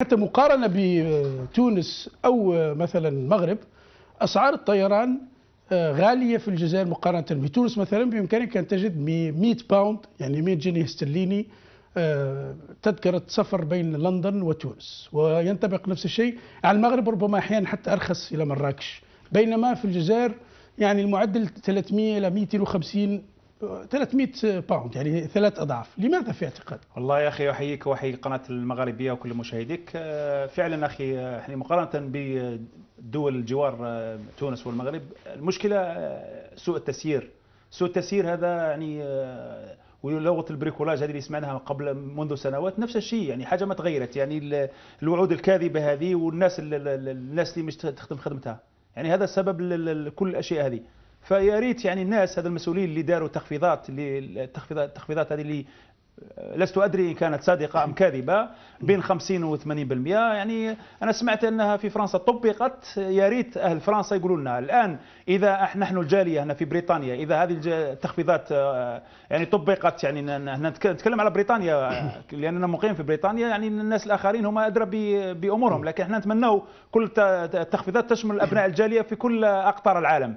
حتى مقارنة بتونس أو مثلا المغرب، أسعار الطيران غالية في الجزائر مقارنة بتونس. مثلا بإمكانك أن تجد ب 100 باوند يعني 100 جنيه استرليني تذكرة سفر بين لندن وتونس، وينطبق نفس الشيء على المغرب، ربما أحيانا حتى أرخص إلى مراكش. بينما في الجزائر يعني المعدل 300 إلى 250 300 باوند، يعني 3 أضعاف. لماذا في اعتقاد؟ والله يا أخي أحييك وأحيي القناة المغاربية وكل مشاهديك. فعلا أخي يعني مقارنة بدول الجوار تونس والمغرب، المشكلة سوء التسيير. سوء التسيير هذا يعني ولغة البريكولاج هذه اللي سمعناها قبل منذ سنوات نفس الشيء، يعني حاجة ما تغيرت. يعني الوعود الكاذبة هذه والناس اللي مش تخدم خدمتها، يعني هذا السبب لكل الأشياء هذه. فيا ريت يعني الناس هذا المسؤولين اللي داروا تخفيضات، التخفيضات هذه اللي لست أدري إن كانت صادقة أم كاذبة، بين 50 و 80%. يعني أنا سمعت أنها في فرنسا طبقت. يا ريت أهل فرنسا يقولوا لنا الآن إذا نحن الجالية هنا في بريطانيا، إذا هذه التخفيضات يعني طبقت، يعني نتكلم على بريطانيا لأننا مقيم في بريطانيا، يعني الناس الآخرين هم أدرى بأمورهم، لكن احنا نتمنوا كل التخفيضات تشمل أبناء الجالية في كل أقطار العالم.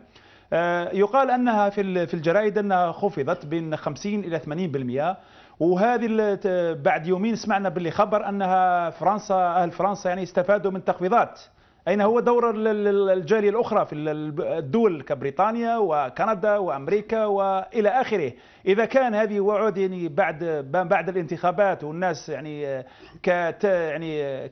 يقال أنها في الجرائد أنها خفضت بين 50 إلى 80%. وهذه بعد يومين سمعنا باللي خبر أنها أهل فرنسا يعني استفادوا من تخفيضات. أين هو دور الجالية الأخرى في الدول كبريطانيا وكندا وأمريكا وإلى آخره؟ إذا كان هذه وعود يعني بعد الانتخابات والناس يعني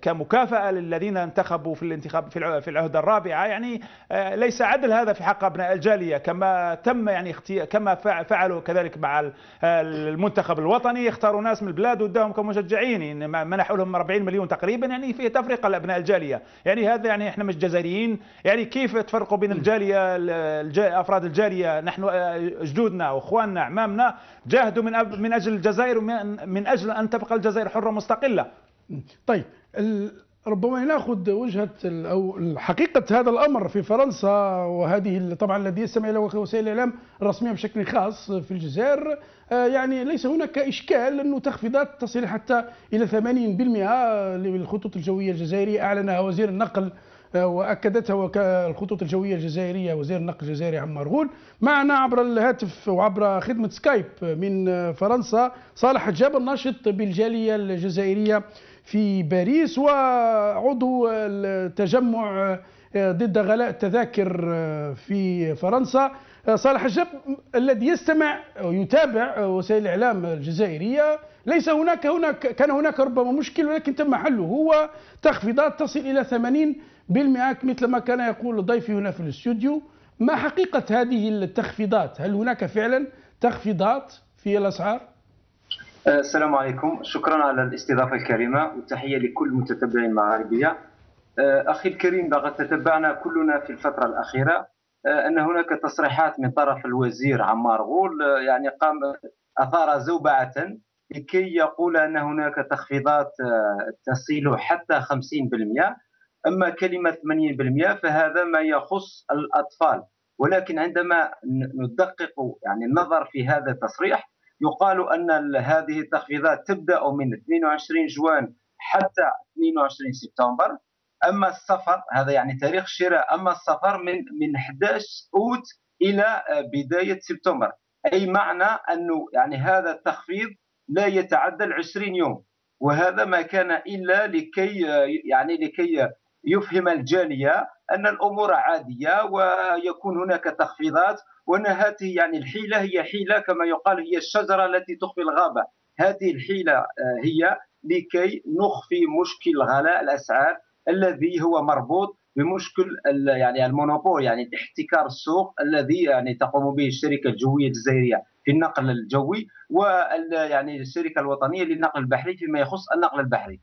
كمكافأة للذين انتخبوا في الانتخاب في العهدة الرابعة، يعني ليس عدل هذا في حق أبناء الجالية، كما تم يعني كما فعلوا كذلك مع المنتخب الوطني، اختاروا ناس من البلاد وداهم كمشجعين، منحوا لهم 40 مليون تقريبا، يعني في تفرقة لأبناء الجالية. يعني هذا يعني احنا مش جزائريين، يعني كيف تفرقوا بين الجالية أفراد الجالية؟ نحن جدودنا واخواننا اعمامنا جاهدوا من اجل الجزائر ومن اجل ان تبقى الجزائر حرة مستقلة. طيب ربما ناخذ وجهة او حقيقة هذا الامر في فرنسا، وهذه طبعا الذي يستمع الى وسائل الاعلام الرسمية بشكل خاص في الجزائر. يعني ليس هناك اشكال انه تخفيضات تصل حتى الى 80% للخطوط الجوية الجزائرية، اعلنها وزير النقل واكدتها الخطوط الجويه الجزائريه وزير النقل الجزائري عمار غول. معنا عبر الهاتف وعبر خدمه سكايب من فرنسا صالح حجاب، الناشط بالجاليه الجزائريه في باريس وعضو التجمع ضد غلاء التذاكر في فرنسا. صالح حجاب، الذي يستمع ويتابع وسائل الاعلام الجزائريه، ليس كان هناك ربما مشكل، ولكن تم حله، هو تخفيضات تصل الى 80% مثل ما كان يقول ضيفي هنا في الاستوديو. ما حقيقة هذه التخفيضات؟ هل هناك فعلا تخفيضات في الأسعار؟ السلام عليكم، شكرا على الاستضافة الكريمة وتحية لكل متتبعين المغاربية. أخي الكريم، لقد تتبعنا كلنا في الفترة الأخيرة أن هناك تصريحات من طرف الوزير عمار غول، يعني أثار زوبعة لكي يقول أن هناك تخفيضات تصل حتى 50%. أما كلمة 80% فهذا ما يخص الأطفال، ولكن عندما ندقق يعني النظر في هذا التصريح يقال أن هذه التخفيضات تبدأ من 22 جوان حتى 22 سبتمبر. أما السفر هذا يعني تاريخ الشراء، أما السفر من 11 أوت إلى بداية سبتمبر، أي معنى أنه يعني هذا التخفيض لا يتعدى 20 يوم. وهذا ما كان إلا لكي يفهم الجالية أن الأمور عادية ويكون هناك تخفيضات، وأن هذه يعني الحيلة هي حيلة كما يقال، هي الشجرة التي تخفي الغابة. هذه الحيلة هي لكي نخفي مشكل غلاء الأسعار الذي هو مربوط بمشكل يعني المونوبول، يعني احتكار السوق الذي يعني تقوم به الشركة الجوية الجزائرية في النقل الجوي، ويعني الشركة الوطنية للنقل البحري فيما يخص النقل البحري.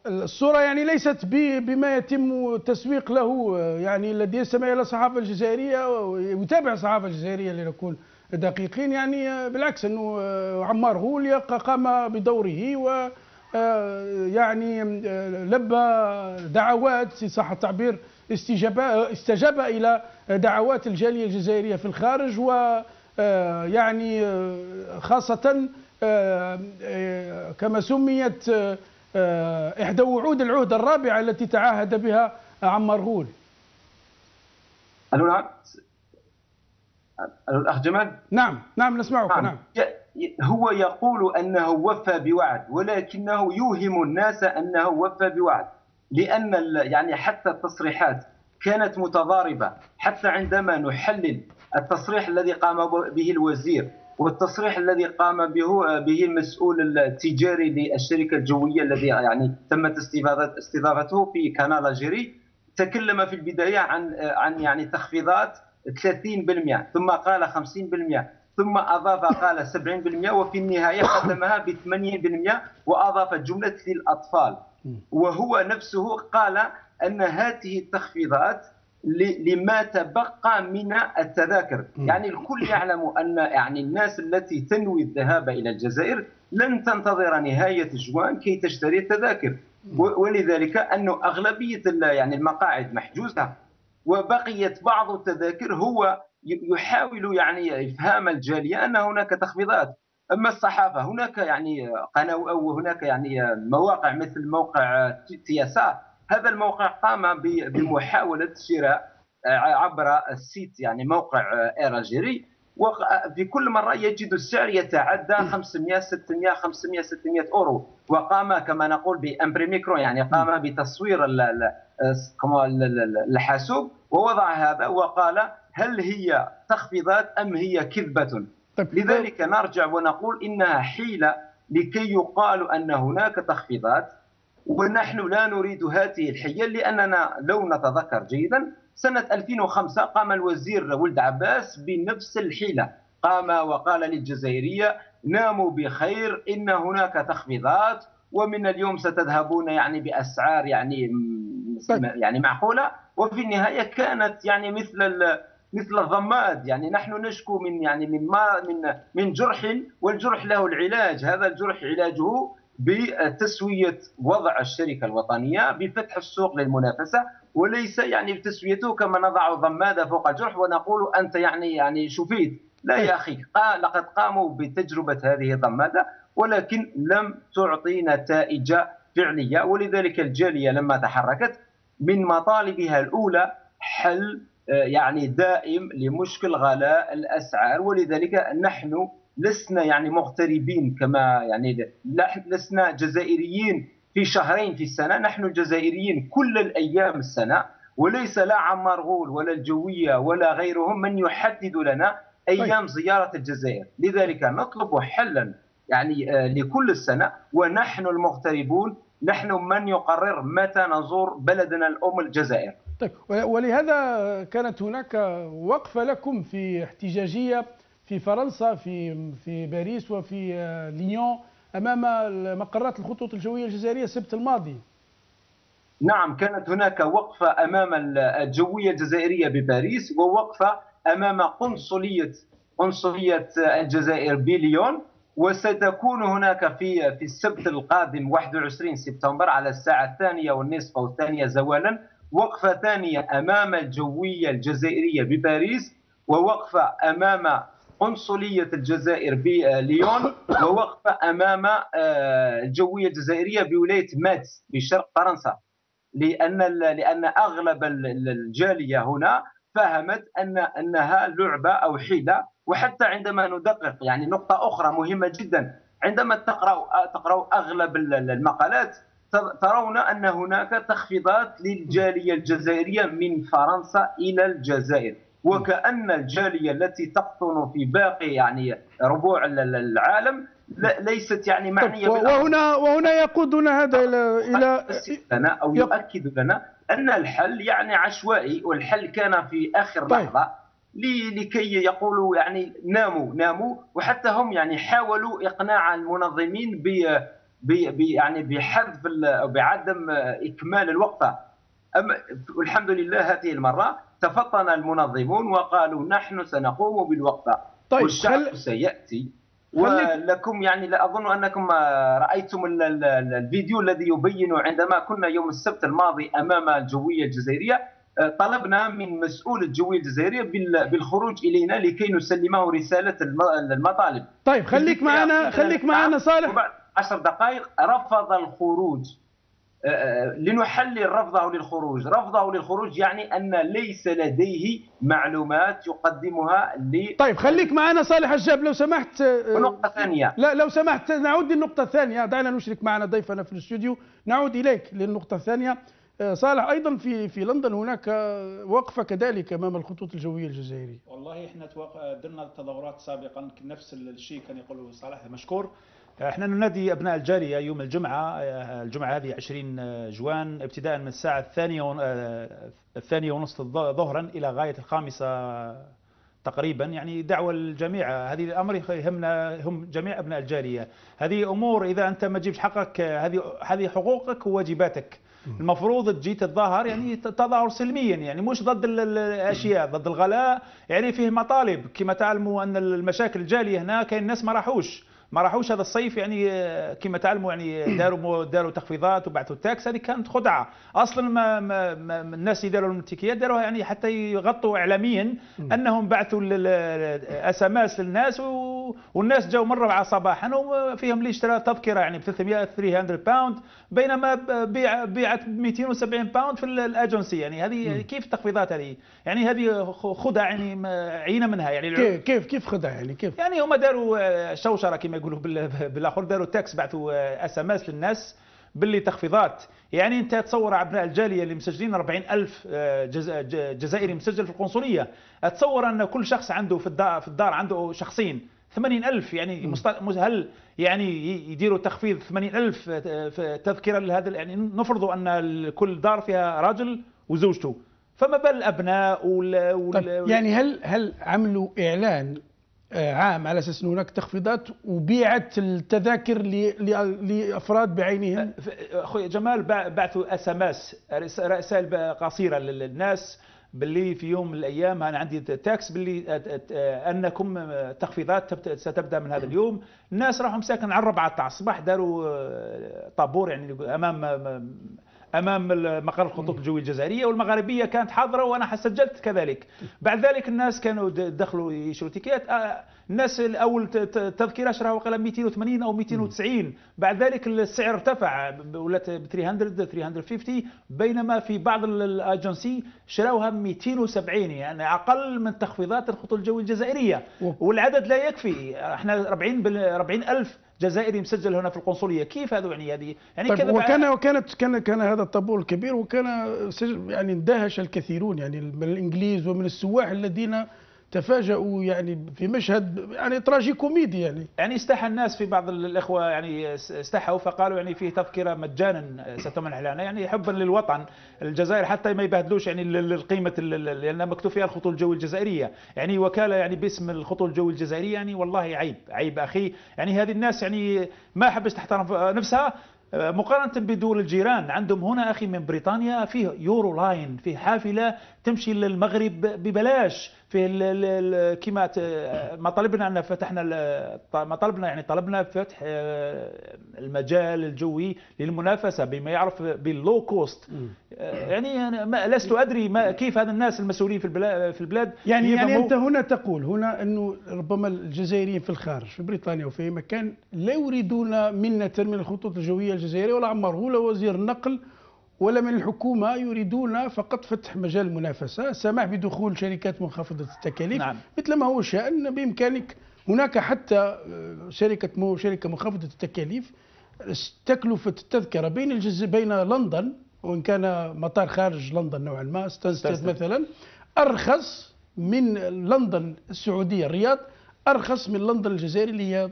الصورة يعني ليست بما يتم التسويق له، يعني الذي يستمع إلى الصحافة الجزائرية ويتابع الصحافة الجزائرية لنكون دقيقين، يعني بالعكس أنه عمار غول قام بدوره و يعني لبى دعوات، إن صح التعبير، استجاب إلى دعوات الجالية الجزائرية في الخارج، ويعني خاصة كما سميت إحدى وعود العهد الرابعة التي تعهد بها عمار غول. ألو نعم. ألو الأخ جمال. نعم نسمعك. نعم. هو يقول أنه وفى بوعد، ولكنه يوهم الناس أنه وفى بوعد، لأن يعني حتى التصريحات كانت متضاربة. حتى عندما نحلل التصريح الذي قام به الوزير والتصريح الذي قام به المسؤول التجاري للشركة الجوية الذي يعني تمت استضافته في قناة الجيري، تكلم في البداية عن يعني تخفيضات 30%، ثم قال 50%، ثم أضاف قال 70%، وفي النهاية ختمها ب 80%، وأضاف جملة للأطفال. وهو نفسه قال أن هذه التخفيضات لما تبقى من التذاكر. يعني الكل يعلم أن يعني الناس التي تنوي الذهاب إلى الجزائر لن تنتظر نهاية جوان كي تشتري التذاكر، ولذلك أن أغلبية يعني المقاعد محجوزة، وبقيت بعض التذاكر. هو يحاول يعني إفهام الجالية أن هناك تخفيضات. أما الصحافة، هناك يعني قناة أو هناك يعني مواقع مثل موقع تياسا. هذا الموقع قام بمحاولة شراء عبر السيت يعني موقع إير الجيري، وفي كل مرة يجد السعر يتعدى 500 600 500 600 أورو. وقام كما نقول بأمبريميكرو، يعني قام بتصوير الحاسوب ووضع هذا وقال هل هي تخفيضات أم هي كذبة. لذلك نرجع ونقول إنها حيلة لكي يقال أن هناك تخفيضات، ونحن لا نريد هذه الحيل. لأننا لو نتذكر جيدا سنة 2005 قام الوزير ولد عباس بنفس الحيلة، قام وقال للجزائرية ناموا بخير، إن هناك تخفيضات ومن اليوم ستذهبون يعني بأسعار يعني معقولة. وفي النهاية كانت يعني مثل الضماد. يعني نحن نشكو من جرح، والجرح له العلاج. هذا الجرح علاجه بتسوية وضع الشركة الوطنية، بفتح السوق للمنافسة، وليس يعني بتسويته كما نضع ضمادة فوق الجرح ونقول أنت يعني شفيت. لا يا أخي، لقد قاموا بتجربة هذه الضمادة ولكن لم تعطي نتائج فعلية. ولذلك الجالية لما تحركت من مطالبها الأولى حل يعني دائم لمشكل غلاء الأسعار. ولذلك نحن لسنا يعني مغتربين، كما يعني لسنا جزائريين في شهرين في السنة، نحن جزائريين كل الأيام السنة. وليس لا عمار غول ولا الجوية ولا غيرهم من يحدد لنا أيام زيارة الجزائر. لذلك نطلب حلا يعني لكل السنة، ونحن المغتربون نحن من يقرر متى نزور بلدنا الأم الجزائر. طيب، ولهذا كانت هناك وقفة لكم في احتجاجية في فرنسا، في باريس وفي ليون أمام مقرات الخطوط الجوية الجزائرية السبت الماضي. نعم، كانت هناك وقفة أمام الجوية الجزائرية بباريس، ووقفة أمام قنصلية الجزائر بليون. وستكون هناك في السبت القادم 21 سبتمبر على الساعة 2:30 أو 2 زوالا وقفة ثانية أمام الجوية الجزائرية بباريس، ووقفة أمام قنصلية الجزائر بليون، ووقفة أمام الجوية الجزائرية بولاية ماتس بشرق فرنسا. لأن أغلب الجالية هنا فهمت أنها لعبة أو حيلة. وحتى عندما ندقق يعني نقطة أخرى مهمة جدا، عندما تقرأوا أغلب المقالات ترون أن هناك تخفيضات للجالية الجزائرية من فرنسا إلى الجزائر، وكأن الجالية التي تقطن في باقي يعني ربوع العالم ليست يعني معنية. وهنا يقودنا هذا إلى أو يؤكد لنا أن الحل يعني عشوائي، والحل كان في آخر لحظة لكي يقولوا يعني ناموا. وحتى هم يعني حاولوا إقناع المنظمين يعني بحذف بعدم إكمال الوقفة. الحمد لله هذه المرة تفطن المنظمون وقالوا نحن سنقوم بالوقفة. والشعب سيأتي. ولكم يعني لا أظن أنكم رأيتم الفيديو الذي يبين عندما كنا يوم السبت الماضي أمام الجوية الجزائرية طلبنا من مسؤول الجوية الجزائرية بالخروج إلينا لكي نسلمه رسالة المطالب. طيب خليك معنا صالح. 10 دقائق رفض الخروج. لنحلل رفضه للخروج. رفضه للخروج يعني أن ليس لديه معلومات يقدمها طيب خليك معنا صالح الجاب لو سمحت. ونقطة ثانية، لا لو سمحت نعود للنقطة الثانية. دعنا نشرك معنا ضيفنا في الاستوديو. نعود إليك للنقطة الثانية. صالح، أيضا في لندن هناك وقفة كذلك أمام الخطوط الجوية الجزائرية. والله احنا درنا تظاهرات سابقا نفس الشيء كان يقوله صالح مشكور. احنا ننادي ابناء الجاليه يوم الجمعه هذه 20 جوان ابتداء من الساعه الثانية ونصف ظهرا الى غايه 5 تقريبا، يعني دعوه للجميع. هذه الامر يهمنا، هم جميع ابناء الجاليه. هذه امور اذا انت ما تجيبش حقك، هذه حقوقك وواجباتك. المفروض تجي تتظاهر، يعني تظاهر سلميا، يعني مش ضد الاشياء، ضد الغلاء. يعني فيه مطالب كما تعلموا ان المشاكل الجاليه هنا كاين الناس ما راحوش هذا الصيف، يعني كما تعلموا يعني داروا تخفيضات وبعثوا التاكس. هذه كانت خدعه اصلا. ما الناس اللي داروا التيكيات داروها يعني حتى يغطوا اعلاميا انهم بعثوا اس ام اس للناس، والناس جاوا مره صباحا وفيهم اللي اشترى تذكره يعني ب 300 باوند، بينما بيعت ب 270 باوند في الاجنسي. يعني هذه كيف التخفيضات هذه؟ يعني هذه خدع، يعني عينا منها. يعني كيف خدع؟ يعني كيف؟ يعني هم داروا شوشره كما يقولوا بالاخر، داروا تاكس، بعثوا اس ام اس للناس باللي تخفيضات. يعني انت تصور ابناء الجاليه اللي مسجلين 40,000 جزائري مسجل في القنصليه، تصور ان كل شخص عنده في الدار عنده شخصين 80,000. يعني هل يعني يديروا تخفيض 80,000 تذكره لهذا؟ يعني نفرضوا ان كل دار فيها راجل وزوجته، فما بال الابناء طيب يعني هل عملوا اعلان عام على اساس ان هناك تخفيضات وبيعت التذاكر لافراد بعينهم؟ اخوي جمال بعثوا اس ام اس، رسائل قصيره للناس باللي في يوم من الايام انا عندي تاكس باللي انكم تخفيضات ستبدا من هذا اليوم. الناس راحوا مساكن على 4 تاع الصباح، داروا طابور يعني امام مقر الخطوط الجويه الجزائريه، والمغاربيه كانت حاضره وانا سجلت كذلك. بعد ذلك الناس كانوا دخلوا يشروا تيكيات. الناس الاول تذكره شراها وقيلا 280 او 290، بعد ذلك السعر ارتفع ولات ب 350، بينما في بعض الاجنسي شراوها ب 270، يعني اقل من تخفيضات الخطوط الجويه الجزائريه. والعدد لا يكفي، احنا 40,000 جزائري مسجل هنا في القنصليه، كيف هذا؟ يعني طيب كان هذا الطابور الكبير، وكان يعني اندهش الكثيرون يعني من الانجليز ومن السواح الذين تفاجؤوا يعني في مشهد يعني تراجي كوميدي. يعني استحى الناس، في بعض الاخوه يعني استحوا فقالوا يعني فيه تذكره مجانا ستمنح لنا، يعني حبا للوطن. الجزائر حتى ما يبهدلوش يعني القيمه لان مكتوب فيها الخطوط الجويه الجزائريه، يعني وكاله يعني باسم الخطوط الجويه الجزائريه. يعني والله عيب اخي. يعني هذه الناس يعني ما حبش تحترم نفسها مقارنة بدول الجيران. عندهم هنا أخي من بريطانيا فيه يورو لاين، فيه حافلة تمشي للمغرب ببلاش، فيه كما ما طلبنا أن فتحنا ما طلبنا يعني طلبنا فتح المجال الجوي للمنافسة بما يعرف باللو كوست. يعني أنا لست أدري كيف هذا الناس المسؤولين في البلاد يعني أنت هنا تقول هنا أنه ربما الجزائريين في الخارج في بريطانيا وفي مكان لا يريدون منة من الخطوط الجوية الجزائرية ولا عمره ولا وزير النقل ولا من الحكومة، يريدون فقط فتح مجال المنافسة، السماح بدخول شركات منخفضة التكاليف. نعم. مثل ما هو شأن بإمكانك هناك حتى شركة منخفضة التكاليف تكلفة التذكرة بين لندن، وإن كان مطار خارج لندن نوعا ما ستانستد مثلا، أرخص من لندن السعودية الرياض، أرخص من لندن الجزائر اللي هي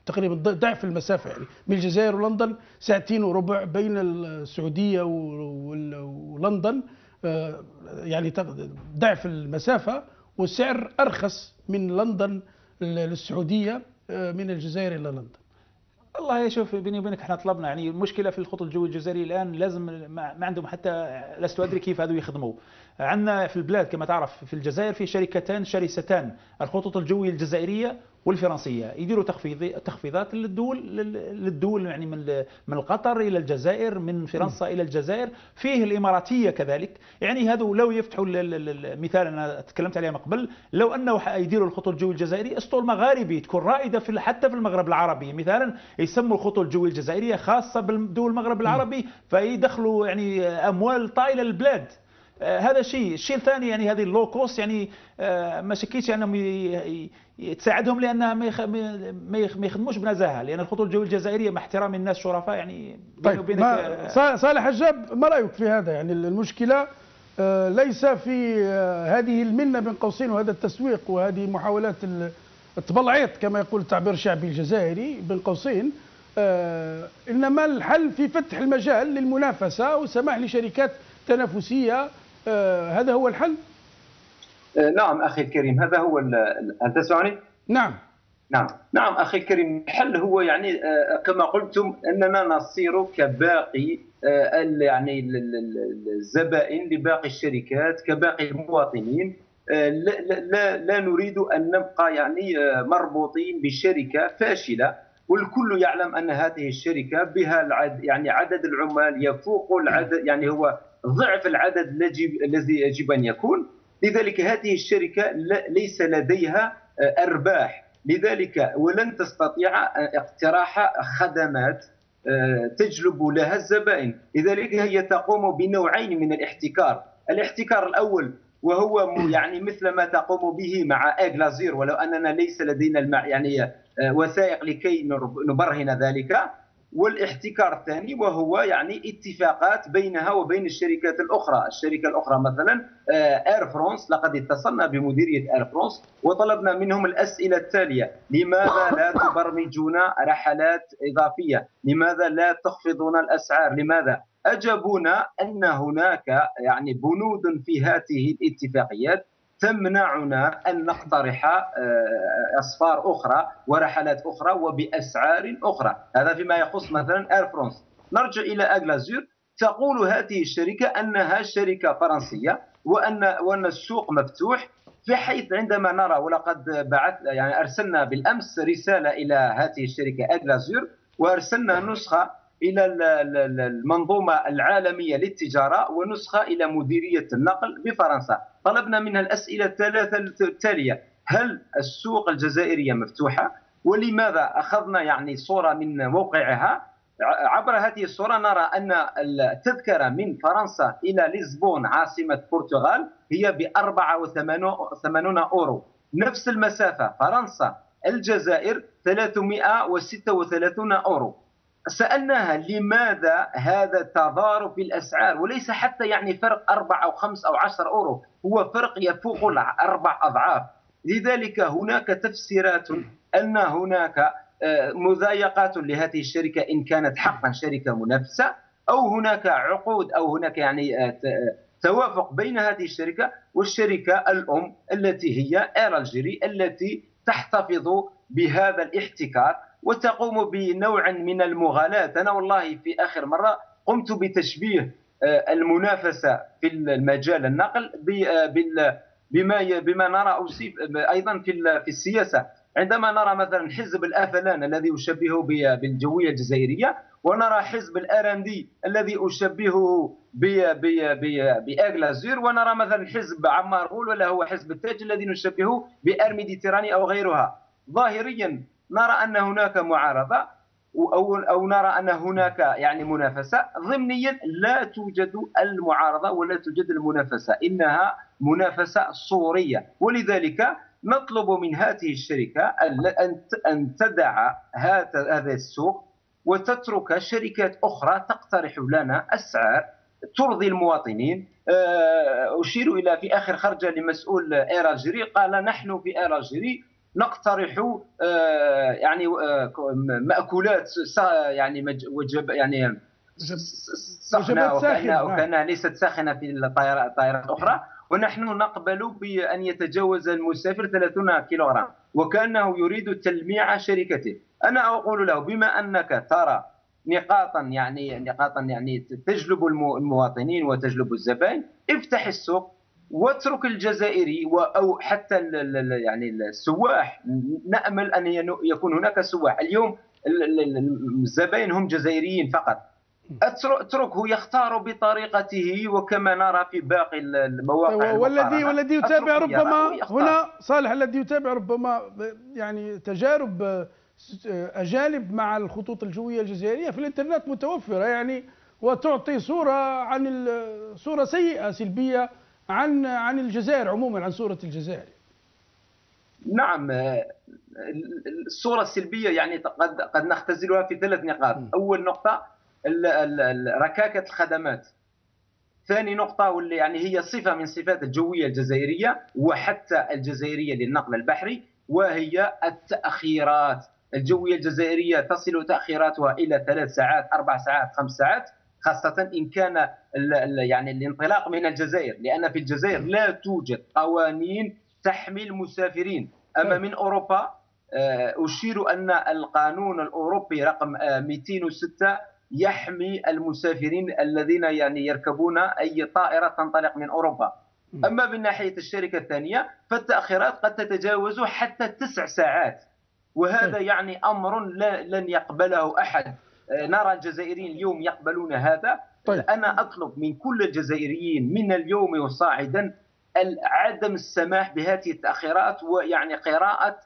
تقريبا ضعف المسافة. يعني من الجزائر ولندن 2.25 ساعة بين السعودية ولندن، يعني ضعف المسافة، والسعر أرخص من لندن للسعودية من الجزائر إلى لندن. والله شوف بيني وبينك احنا طلبنا، يعني المشكله في الخطوط الجويه الجزائريه الان لازم ما عندهم حتى، لست ادري كيف هذو يخدموا. عندنا في البلاد كما تعرف في الجزائر في شركتان شرستان، الخطوط الجوية الجزائرية والفرنسية، يديروا تخفيضات للدول يعني من قطر إلى الجزائر، من فرنسا إلى الجزائر، فيه الإماراتية كذلك. يعني هذو لو يفتحوا المثال أنا تكلمت عليه من قبل، لو أنه يديروا الخطوط الجوية الجزائرية، اسطول مغاربي تكون رائدة حتى في المغرب العربي، مثالا يسموا الخطوط الجوية الجزائرية خاصة بدول المغرب العربي، فيدخلوا يعني أموال طائلة للبلاد. هذا الشيء الثاني يعني هذه اللو كوست يعني ما شكيتش انهم تساعدهم لانها ما يخدموش بنزاهه، لان الخطوط الجويه الجزائريه مع احترام الناس شرفاء يعني بيني وبينك. صالح حجاب، ما رايك في هذا؟ يعني المشكله ليس في هذه المنه بين قوسين وهذا التسويق وهذه محاولات التبلعيط كما يقول التعبير الشعبي الجزائري بين قوسين، انما الحل في فتح المجال للمنافسه وسماح لشركات تنافسية. هذا هو الحل؟ نعم أخي الكريم، هذا هو. هل تسمعني؟ نعم أخي الكريم، الحل هو يعني كما قلتم أننا نصير كباقي يعني الزبائن لباقي الشركات، كباقي المواطنين. لا نريد أن نبقى يعني مربوطين بشركة فاشلة، والكل يعلم أن هذه الشركة بها يعني عدد العمال يفوق العدد، يعني هو ضعف العدد الذي يجب أن يكون. لذلك هذه الشركة ليس لديها أرباح، لذلك ولن تستطيع اقتراح خدمات تجلب لها الزبائن. لذلك هي تقوم بنوعين من الاحتكار. الاحتكار الأول وهو يعني مثل ما تقوم به مع أغلازير، ولو أننا ليس لدينا يعني وثائق لكي نبرهن ذلك. والاحتكار الثاني وهو يعني اتفاقات بينها وبين الشركات الأخرى. الشركة الأخرى مثلا اير فرانس، لقد اتصلنا بمديرية اير فرانس وطلبنا منهم الأسئلة التالية: لماذا لا تبرمجون رحلات إضافية؟ لماذا لا تخفضون الأسعار؟ لماذا؟ أجابونا أن هناك يعني بنود في هذه الاتفاقيات تمنعنا أن نقترح أسفار أخرى ورحلات أخرى وبأسعار أخرى. هذا فيما يخص مثلا اير فرانس. نرجع إلى أغلازير، تقول هذه الشركة أنها شركة فرنسية وأن السوق مفتوح، في حيث عندما نرى، ولقد يعني أرسلنا بالأمس رسالة إلى هذه الشركة أغلازير، وأرسلنا نسخة إلى المنظومة العالمية للتجارة ونسخة إلى مديرية النقل بفرنسا. طلبنا منها الأسئلة الثلاثة التالية: هل السوق الجزائرية مفتوحة؟ ولماذا؟ أخذنا يعني صورة من موقعها. عبر هذه الصورة نرى أن التذكرة من فرنسا إلى لشبونة عاصمة البرتغال هي ب84 أورو. نفس المسافة فرنسا الجزائر 336 أورو. سألناها لماذا هذا التضارب في الأسعار، وليس حتى يعني فرق 4 أو 5 أو 10 أورو، هو فرق يفوق 4 أضعاف. لذلك هناك تفسيرات أن هناك مضايقات لهذه الشركة إن كانت حقا شركة منافسة، أو هناك عقود، أو هناك يعني توافق بين هذه الشركة والشركة الأم التي هي اير الجيري، التي تحتفظ بهذا الاحتكار وتقوم بنوع من المغالاة. أنا والله في آخر مرة قمت بتشبيه المنافسة في المجال النقل بما نرى أيضا في السياسة. عندما نرى مثلا حزب الأفلان الذي أشبهه بالجوية الجزائرية، ونرى حزب الأرندي الذي أشبهه بأغلازير، ونرى مثلا حزب عمار غول ولا هو حزب التاج الذي نشبهه بأر ميديتيراني أو غيرها. ظاهريا نرى أن هناك معارضة أو نرى أن هناك يعني منافسة. ضمنيا لا توجد المعارضة ولا توجد المنافسة، إنها منافسة صورية. ولذلك نطلب من هذه الشركة أن تدع هذا السوق وتترك شركات أخرى تقترح لنا أسعار ترضي المواطنين. أشير إلى في آخر خرجة لمسؤول اير الجيري، قال: نحن في اير الجيري نقترح يعني مأكولات يعني سخنة وكأنها ليست ساخنة في الطائرات الأخرى، ونحن نقبل بأن يتجاوز المسافر 30 كيلوغرام، وكأنه يريد تلميع شركته. أنا أقول له: بما أنك ترى نقاطا يعني تجلب المواطنين وتجلب الزبائن، افتح السوق واترك الجزائري او حتى يعني السواح. نامل ان يكون هناك سواح. اليوم الزبائن هم جزائريين فقط. اتركه يختار بطريقته وكما نرى في باقي المواقع والذي يتابع ربما هنا صالح، الذي يتابع ربما يعني تجارب أجانب مع الخطوط الجوية الجزائرية في الإنترنت متوفرة يعني، وتعطي صورة سيئة سلبية عن الجزائر عموما، عن صورة الجزائر. نعم، الصورة السلبية يعني قد نختزلها في 3 نقاط. أول نقطة ركاكة الخدمات. ثاني نقطة واللي يعني هي صفة من صفات الجوية الجزائرية وحتى الجزائرية للنقل البحري، وهي التأخيرات. الجوية الجزائرية تصل تأخيراتها إلى 3 ساعات 4 ساعات 5 ساعات، خاصة إن كان يعني الانطلاق من الجزائر، لأن في الجزائر لا توجد قوانين تحمي المسافرين. أما من أوروبا أشير أن القانون الأوروبي رقم 206 يحمي المسافرين الذين يعني يركبون أي طائرة تنطلق من أوروبا. أما من ناحية الشركة الثانية فالتأخيرات قد تتجاوز حتى 9 ساعات، وهذا يعني أمر لن يقبله أحد. نرى الجزائريين اليوم يقبلون هذا. أنا أطلب من كل الجزائريين من اليوم وصاعدا عدم السماح بهذه التأخيرات، ويعني قراءة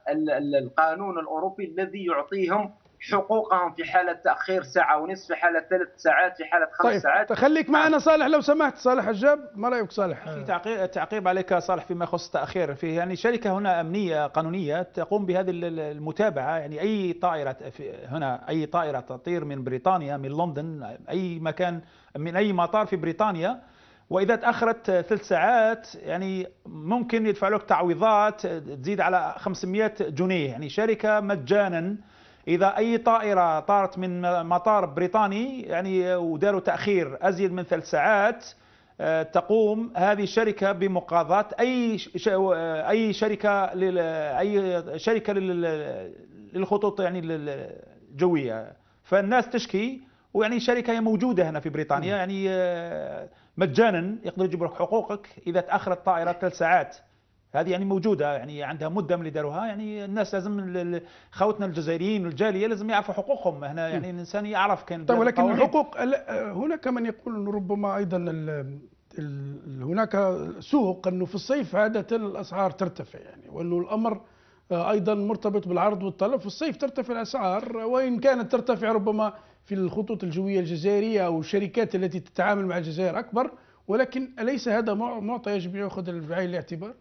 القانون الأوروبي الذي يعطيهم حقوقهم في حالة تأخير ساعة ونصف، في حالة 3 ساعات، في حالة 5 ساعات. خليك معنا صالح لو سمحت. صالح حجاب، ما رأيك صالح؟ في تعقيب عليك صالح فيما يخص التأخير. في يعني شركة هنا أمنية قانونية تقوم بهذه المتابعة. يعني أي طائرة هنا، أي طائرة تطير من بريطانيا، من لندن، أي مكان، من أي مطار في بريطانيا، وإذا تأخرت 3 ساعات يعني ممكن يدفع لك تعويضات تزيد على 500 جنيه. يعني شركة مجانا. إذا أي طائرة طارت من مطار بريطاني يعني وداروا تأخير أزيد من 3 ساعات، تقوم هذه الشركة بمقاضاة أي شركة للخطوط يعني الجوية. فالناس تشكي، ويعني شركة هي موجودة هنا في بريطانيا يعني مجانا يقدر يجيب لك حقوقك إذا تأخرت الطائرة 3 ساعات. هذه يعني موجودة، يعني عندها مدة من اللي داروها. يعني الناس لازم، خوتنا الجزائريين والجالية لازم يعرفوا حقوقهم. هنا يعني الإنسان يعرف كان. طيب، ولكن الحقوق هناك من يقول أنه ربما أيضا هناك سوق، أنه في الصيف عادة الأسعار ترتفع يعني، وأنه الأمر أيضا مرتبط بالعرض والطلب. في الصيف ترتفع الأسعار، وإن كانت ترتفع ربما في الخطوط الجوية الجزائرية أو الشركات التي تتعامل مع الجزائر أكبر، ولكن أليس هذا معطى يجب يأخذ بعين الاعتبار؟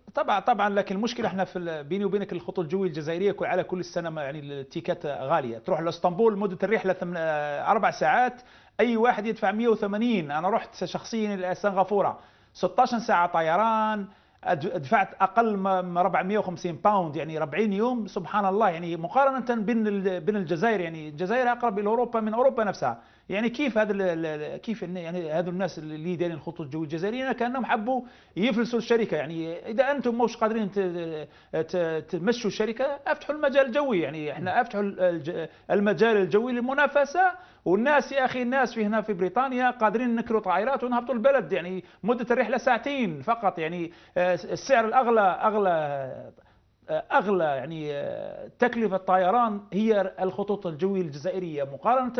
طبعا، لكن المشكلة احنا في بيني وبينك الخطوط الجوية الجزائرية على كل السنة يعني التيكات غالية. تروح لاسطنبول مدة الرحلة 4 ساعات، أي واحد يدفع 180. أنا رحت شخصيا إلى سنغافورة 16 ساعة طيران، دفعت أقل من 450 باوند، يعني 40 يوم. سبحان الله، يعني مقارنة بين الجزائر، يعني الجزائر أقرب إلى أوروبا من أوروبا نفسها. يعني كيف كيف يعني هذو الناس اللي دايرين الخطوط الجوية الجزائرية كأنهم حبوا يفلسوا الشركة. يعني إذا أنتم مش قادرين تمشوا الشركة، افتحوا المجال الجوي. يعني احنا افتحوا المجال الجوي للمنافسة. والناس يا أخي، الناس في هنا في بريطانيا قادرين نكروا طائرات ونهبطوا البلد. يعني مدة الرحلة 2 ساعات فقط. يعني السعر أغلى يعني تكلفة الطيران هي الخطوط الجوية الجزائرية مقارنة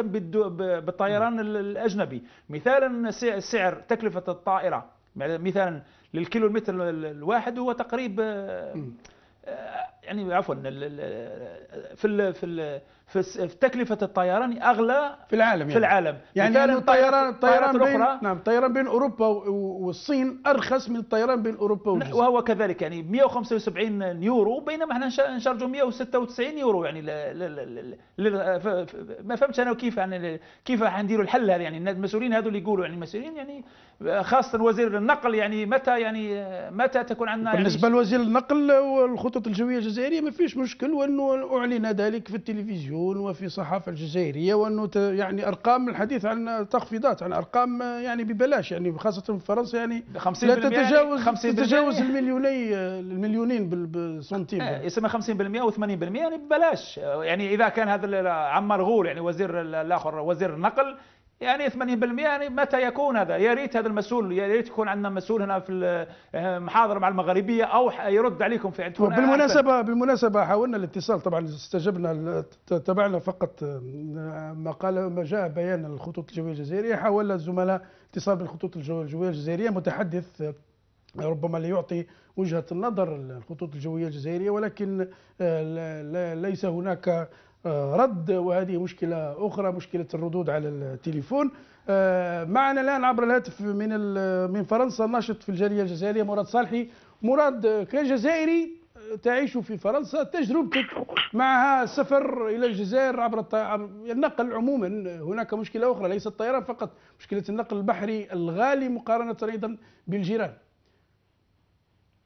بالطيران الأجنبي. مثالا سعر تكلفة الطائرة مثلا للكيلومتر الواحد هو تقريبا يعني عفوا في تكلفة الطيران أغلى في العالم. في العالم يعني الطيران بين أوروبا والصين أرخص من الطيران بين أوروبا والجزائر، وهو كذلك يعني 175 يورو، بينما احنا نشارجوا 196 يورو. يعني ما فهمتش أنا كيف حنديروا الحل هذا. يعني المسؤولين هذول اللي يقولوا، يعني المسؤولين يعني خاصة وزير النقل، يعني متى تكون عندنا بالنسبة لوزير النقل والخطوط الجوية الجزائرية ما فيش مشكل، وأنه أعلن ذلك في التلفزيون وفي الصحافة الجزائرية، وأنه يعني أرقام الحديث عن تخفيضات، عن أرقام يعني ببلاش، يعني خاصة في فرنسا يعني لا تتجاوز المليونين بالسنتيم. يسمى 50% و80% يعني ببلاش. يعني إذا كان هذا عم مرغول، يعني وزير الآخر وزير النقل، يعني 80%. يعني متى يكون هذا؟ يا ريت هذا المسؤول، يا ريت يكون عندنا مسؤول هنا في المحاضره مع المغاربيه او يرد عليكم في عندكم. بالمناسبه حاولنا الاتصال، طبعا استجبنا، تابعنا فقط ما جاء بيان الخطوط الجويه الجزائريه. حاول الزملاء اتصال بالخطوط الجويه الجزائريه، متحدث ربما ليعطي وجهة النظر الخطوط الجوية الجزائرية، ولكن ليس هناك رد، وهذه مشكلة أخرى، مشكلة الردود على التليفون. معنا الآن عبر الهاتف من فرنسا ناشط في الجالية الجزائرية مراد صالحي. مراد، كجزائري تعيش في فرنسا، تجربتك معها السفر إلى الجزائر عبر النقل عموما. هناك مشكلة أخرى، ليس الطيران فقط، مشكلة النقل البحري الغالي مقارنة أيضا بالجيران.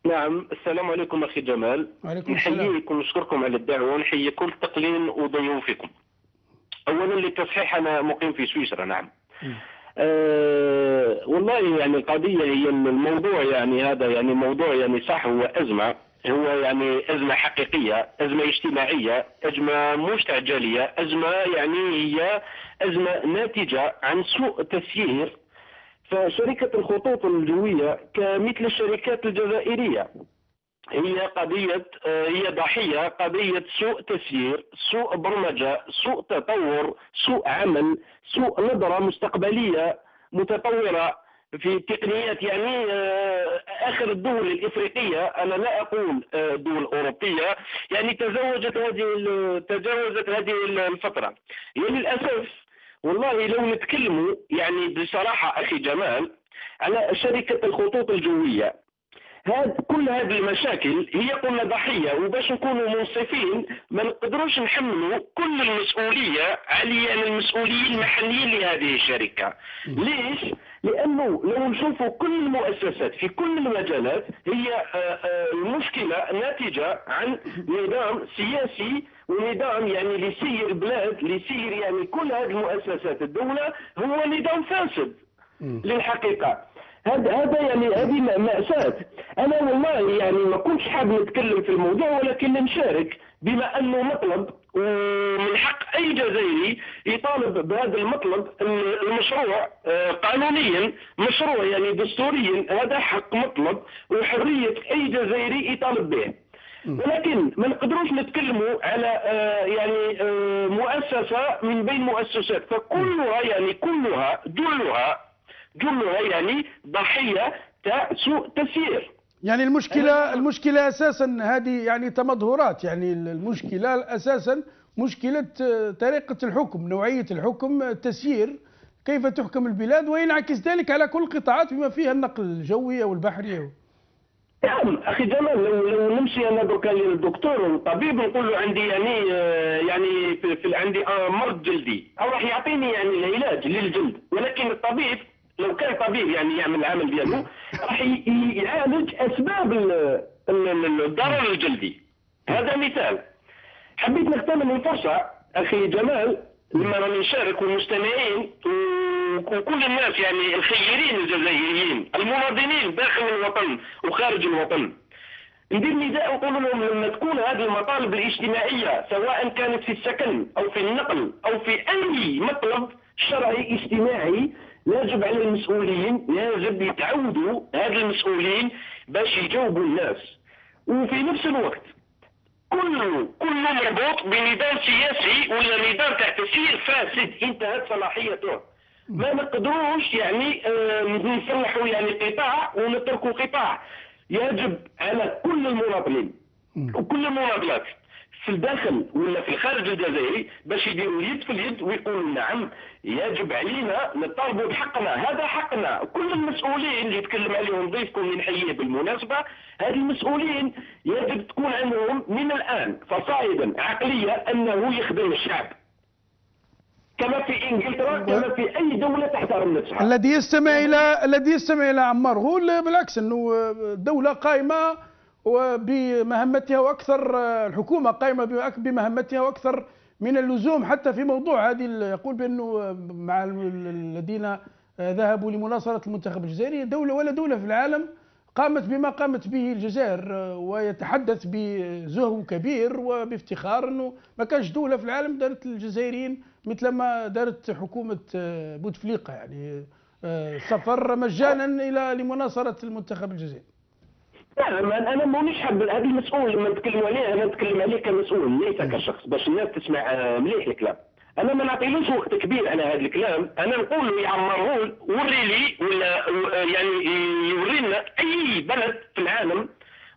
نعم، السلام عليكم أخي جمال. نحييكم ونشكركم على الدعوة، ونحيي كل الثقلين وضيوفكم. أولا للتصحيح، أنا مقيم في سويسرا. نعم. والله يعني القضية هي الموضوع، يعني هذا يعني موضوع يعني صح، هو أزمة، هو يعني أزمة حقيقية، أزمة اجتماعية، أزمة مستعجلية، أزمة يعني هي أزمة ناتجة عن سوء تسيير. فشركة الخطوط الجوية كمثل الشركات الجزائرية هي قضية، هي ضحية قضية سوء تسيير، سوء برمجة، سوء تطور، سوء عمل، سوء نظرة مستقبلية متطورة في التقنيات. يعني آخر الدول الإفريقية، أنا لا أقول دول أوروبية، يعني تجاوزت هذه الفترة. يعني للأسف والله لو نتكلموا يعني بصراحة أخي جمال على شركة الخطوط الجوية، كل هذه المشاكل هي قلنا ضحية، وباش نكونوا منصفين ما نقدروش نحملوا كل المسؤولية على المسؤولين المحليين لهذه الشركة. ليش؟ لأنه لو نشوفوا كل المؤسسات في كل المجالات هي المشكلة ناتجة عن نظام سياسي ونظام يعني ليسير بلاد، ليسير يعني كل هذه المؤسسات الدولة، هو نظام فاسد للحقيقة. هذا يعني هذه مأساة. أنا والله يعني ما كنتش حابب نتكلم في الموضوع، ولكن نشارك بما أنه مطلب، ومن حق أي جزائري يطالب بهذا المطلب. المشروع قانونيا مشروع يعني دستوريا، هذا حق مطلب وحرية أي جزائري يطالب به. ولكن ما نقدروش نتكلموا على يعني مؤسسة من بين مؤسسات، فكلها يعني كلها جلها يعني ضحية سوء تسيير. يعني المشكلة أساسا هذه يعني تمظهرات، يعني المشكلة أساسا مشكلة طريقة الحكم، نوعية الحكم، التسيير، كيف تحكم البلاد، وينعكس ذلك على كل القطاعات بما فيها النقل الجوي أو البحري. نعم أخي جمال، لو نمشي أنا دركا للدكتور والطبيب نقول له عندي يعني عندي مرض جلدي، أو راح يعطيني يعني العلاج للجلد، ولكن الطبيب لو كان طبيب يعني يعمل العمل ديالو راح يعالج أسباب الضرر الجلدي. هذا مثال. حبيت نغتنم الفرصة أخي جمال لما راني نشارك والمستمعين وكل الناس يعني الخيرين الجزائريين المواطنين داخل الوطن وخارج الوطن، ندير نداء نقول لهم لما تكون هذه المطالب الاجتماعية سواء كانت في السكن أو في النقل أو في أي مطلب شرعي اجتماعي، يجب على المسؤولين، يجب يتعودوا هذا المسؤولين باش يجاوبوا الناس. وفي نفس الوقت كله مربوط بنظام سياسي ولا نظام تاع تسيير فاسد انتهت صلاحيته. ما نقدروش يعني نصلحوا يعني قطاع ونتركوا قطاع. يجب على كل المواطنين وكل المناضلات في الداخل ولا في الخارج الجزائري باش يديروا يد في اليد ويقولوا نعم يجب علينا نطالبوا بحقنا، هذا حقنا. كل المسؤولين اللي يتكلم عليهم ضيفكم اللي نحييه بالمناسبة، هذه المسؤولين يجب تكون عندهم من الآن فصاعدا عقلية أنه يخدم الشعب كما في انجلترا، كما في اي دوله تحترم نفسها. الذي يستمع الى عمار هو بالعكس انه دوله قائمه وبمهمتها واكثر، الحكومه قائمه بمهمتها واكثر من اللزوم، حتى في موضوع هذه يقول بانه مع الذين ذهبوا لمناصره المنتخب الجزائري دوله ولا دوله في العالم قامت بما قامت به الجزائر، ويتحدث بزهو كبير وبافتخار انه ما كانش دوله في العالم دارت الجزائريين مثل ما دارت حكومة بوتفليقة، يعني سفر مجانا إلى لمناصرة المنتخب الجزائري. نعم، انا مانيش حاب هذا المسؤول لما نتكلموا عليه، انا نتكلم عليه كمسؤول ليس كشخص باش الناس تسمع مليح الكلام. انا ما نعطيلوش وقت كبير على هذا الكلام، انا نقول له يعمره وري لي ولا يعني يورينا اي بلد في العالم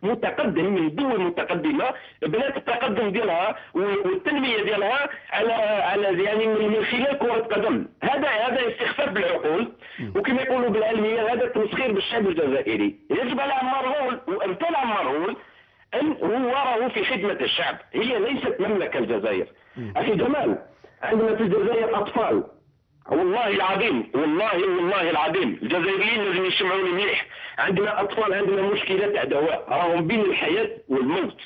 متقدم من الدول المتقدمه بنات التقدم ديالها والتنميه ديالها على يعني من خلال كره قدم. هذا استخفاف بالعقول، وكما يقولوا بالعلميه هذا تمسخير بالشعب الجزائري. يجب على عمار هول وامثال عمار هول ان هو راهو في خدمه الشعب، هي ليست مملكه الجزائر. اخي جمال، عندنا في الجزائر اطفال، والله العظيم والله العظيم الجزائريين لازم يسمعوني مليح. عندنا اطفال، عندنا مشكله تاع دواء، راهم بين الحياه والموت.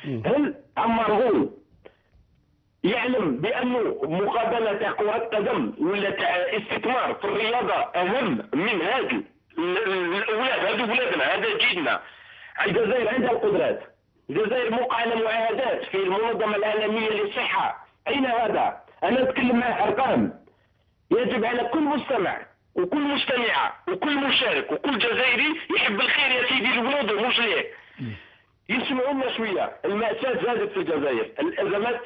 هل عمار هول يعلم بانه مقابله تاع كره قدم ولا تاع استثمار في الرياضه اهم من هذا الاولاد؟ هذو ولادنا، هذا جيلنا. الجزائر عندها القدرات، الجزائر موقع على معاهدات في المنظمه العالميه للصحه. اين هذا؟ انا اتكلم مع ارقام. يجب على كل مستمع وكل مستمعة وكل مشارك وكل جزائري يحب الخير يا سيدي لولده مش ليه. يسمعونا شوية. المأساة زادت في الجزائر، الأزمات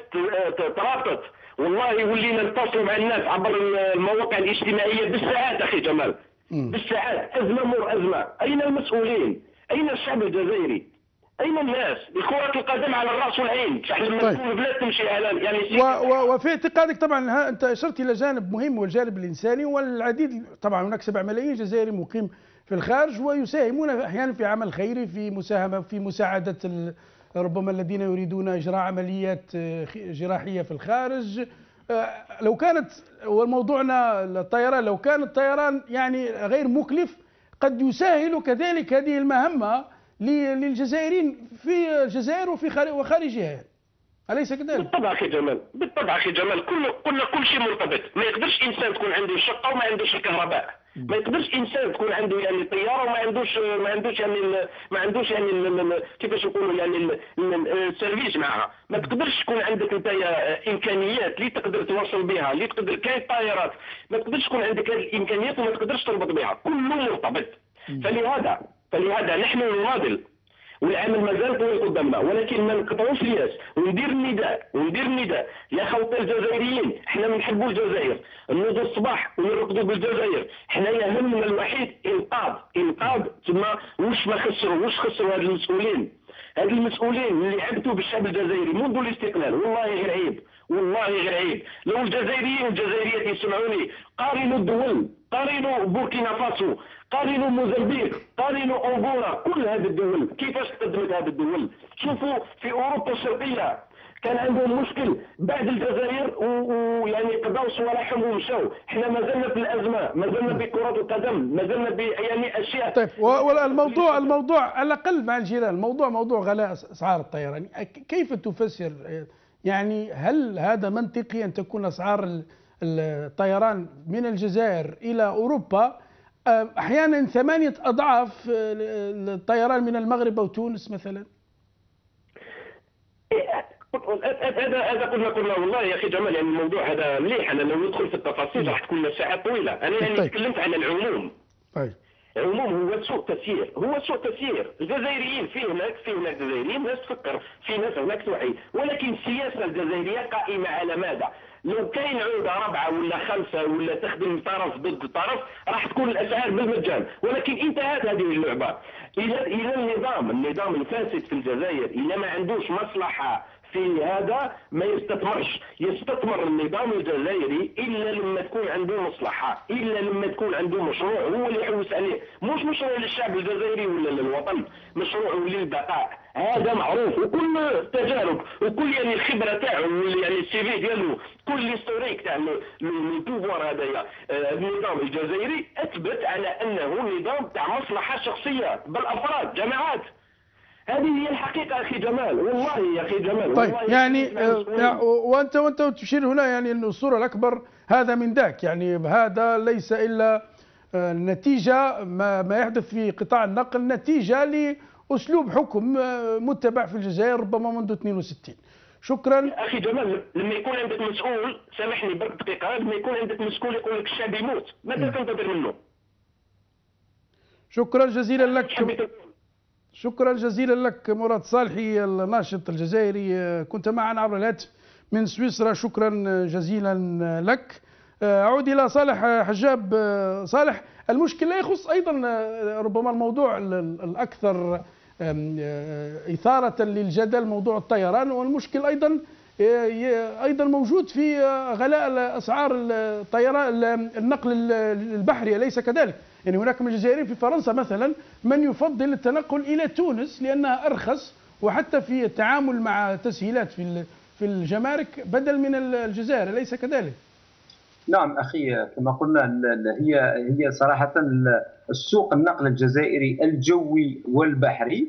ترابطت، والله ولينا نتصل مع الناس عبر المواقع الاجتماعية بالساعات أخي جمال، بالساعات، أزمة مر أزمة. أين المسؤولين؟ أين الشعب الجزائري؟ أين الناس؟ كرة القدم على الرأس والعين، لما تكون بلاد تمشي على يعني وفي اعتقادك طبعا أنت أشرت إلى جانب مهم والجانب الإنساني، والعديد طبعا هناك 7 ملايين جزائري مقيم في الخارج ويساهمون أحيانا في عمل خيري، في مساهمة في مساعدة ربما الذين يريدون إجراء عمليات جراحية في الخارج. لو كانت وموضوعنا الطيران، لو كان الطيران يعني غير مكلف قد يسهل كذلك هذه المهمة للجزائريين في الجزائر وخارجها، أليس كذلك؟ بالطبع أخي جمال، بالطبع أخي جمال، كل شيء مرتبط. ما يقدرش إنسان تكون عنده شقة وما عندوش الكهرباء، ما يقدرش إنسان تكون عنده يعني طيارة وما عندوش يعني كيفاش نقولوا يعني السيرفيس معها. ما تقدرش تكون عندك انت إمكانيات اللي تقدر توصل بها، اللي تقدر كاين طائرات، ما تقدرش تكون عندك هذه الإمكانيات وما تقدرش تربط بها، كله مرتبط. فلهذا نحن نناضل، والعمل مازال طويل قدامنا، ولكن ما نقطعوش الياس وندير النداء يا خوتنا الجزائريين. احنا بنحبوا الجزائر، نوضوا الصباح ونرقدوا بالجزائر. احنا يهمنا الوحيد انقاذ ثم واش خسروا هاد المسؤولين اللي عبثوا بالشعب الجزائري منذ الاستقلال. والله غير عيب، لو الجزائريين والجزائريات يسمعوني، قارنوا الدول، قارنوا بوركينا فاسو، قارنوا موزمبيق، قارنوا أنغولا، كل هذه الدول كيفاش قدمت هذه الدول. شوفوا في أوروبا الشرقية كان عندهم مشكل بعد الجزائر ويعني قضاو صوالحهم ومشاو. احنا مازلنا في الأزمة، مازلنا بكرة القدم، مازلنا يعني أشياء. طيب، والموضوع على الأقل مع الجيران، موضوع غلاء أسعار الطيران، كيف تفسر؟ يعني هل هذا منطقي أن تكون أسعار الطيران من الجزائر إلى أوروبا أحيانا 8 أضعاف الطيران من المغرب أو تونس مثلا؟ هذا قلنا والله يا أخي جمال، يعني الموضوع هذا مليح. أنا لو ندخل في التفاصيل راح تكون ساعات طويلة. أنا يعني تكلمت عن العموم. العموم هو سوء تسيير. الجزائريين في هناك جزائريين ناس تفكر، في ناس هناك توعي، ولكن السياسة الجزائرية قائمة على ماذا؟ لو كاين عودة 4 ولا 5 ولا تخدم طرف ضد طرف راح تكون الأسعار بالمجان، ولكن انتهت هذه اللعبة. إلى النظام الفاسد في الجزائر إذا ما عندوش مصلحة في هذا ما يستثمر النظام الجزائري إلا لما تكون عنده مصلحة، إلا لما تكون عنده مشروع هو اللي يحوس عليه، مش مشروع للشعب الجزائري ولا للوطن، مشروع للبقاء. هذا معروف، وكل التجارب وكل يعني الخبره تاعو يعني السي في ديالو، كل الهيستوريك تاع البوفوار هذايا النظام الجزائري اثبت على انه نظام تاع مصلحه شخصيه بالافراد جماعات. هذه هي الحقيقه اخي جمال، والله يا اخي جمال. طيب يعني وانت تشير هنا يعني انه الصوره الاكبر هذا من ذاك، يعني هذا ليس الا نتيجه ما يحدث في قطاع النقل، نتيجه لاسلوب حكم متبع في الجزائر ربما منذ 62. شكرا. اخي جمال، لما يكون عندك مسؤول، سامحني برك دقيقه، لما يكون عندك مسؤول يقول لك الشعب يموت، ماذا تنتظر منه؟ شكرا جزيلا لك. شكرا جزيلا لك مراد صالحي الناشط الجزائري، كنت معنا عبر الهاتف من سويسرا. شكرا جزيلا لك. أعود إلى صالح حجاب. صالح، المشكل لا يخص أيضا ربما الموضوع الأكثر إثارة للجدل، موضوع الطيران، والمشكل أيضا موجود في غلاء أسعار الطيران النقل البحري، أليس كذلك؟ يعني هناك من الجزائريين في فرنسا مثلا من يفضل التنقل إلى تونس لأنها أرخص، وحتى في التعامل مع تسهيلات في الجمارك بدل من الجزائر، أليس كذلك؟ نعم أخي، كما قلنا هي صراحة السوق النقل الجزائري الجوي والبحري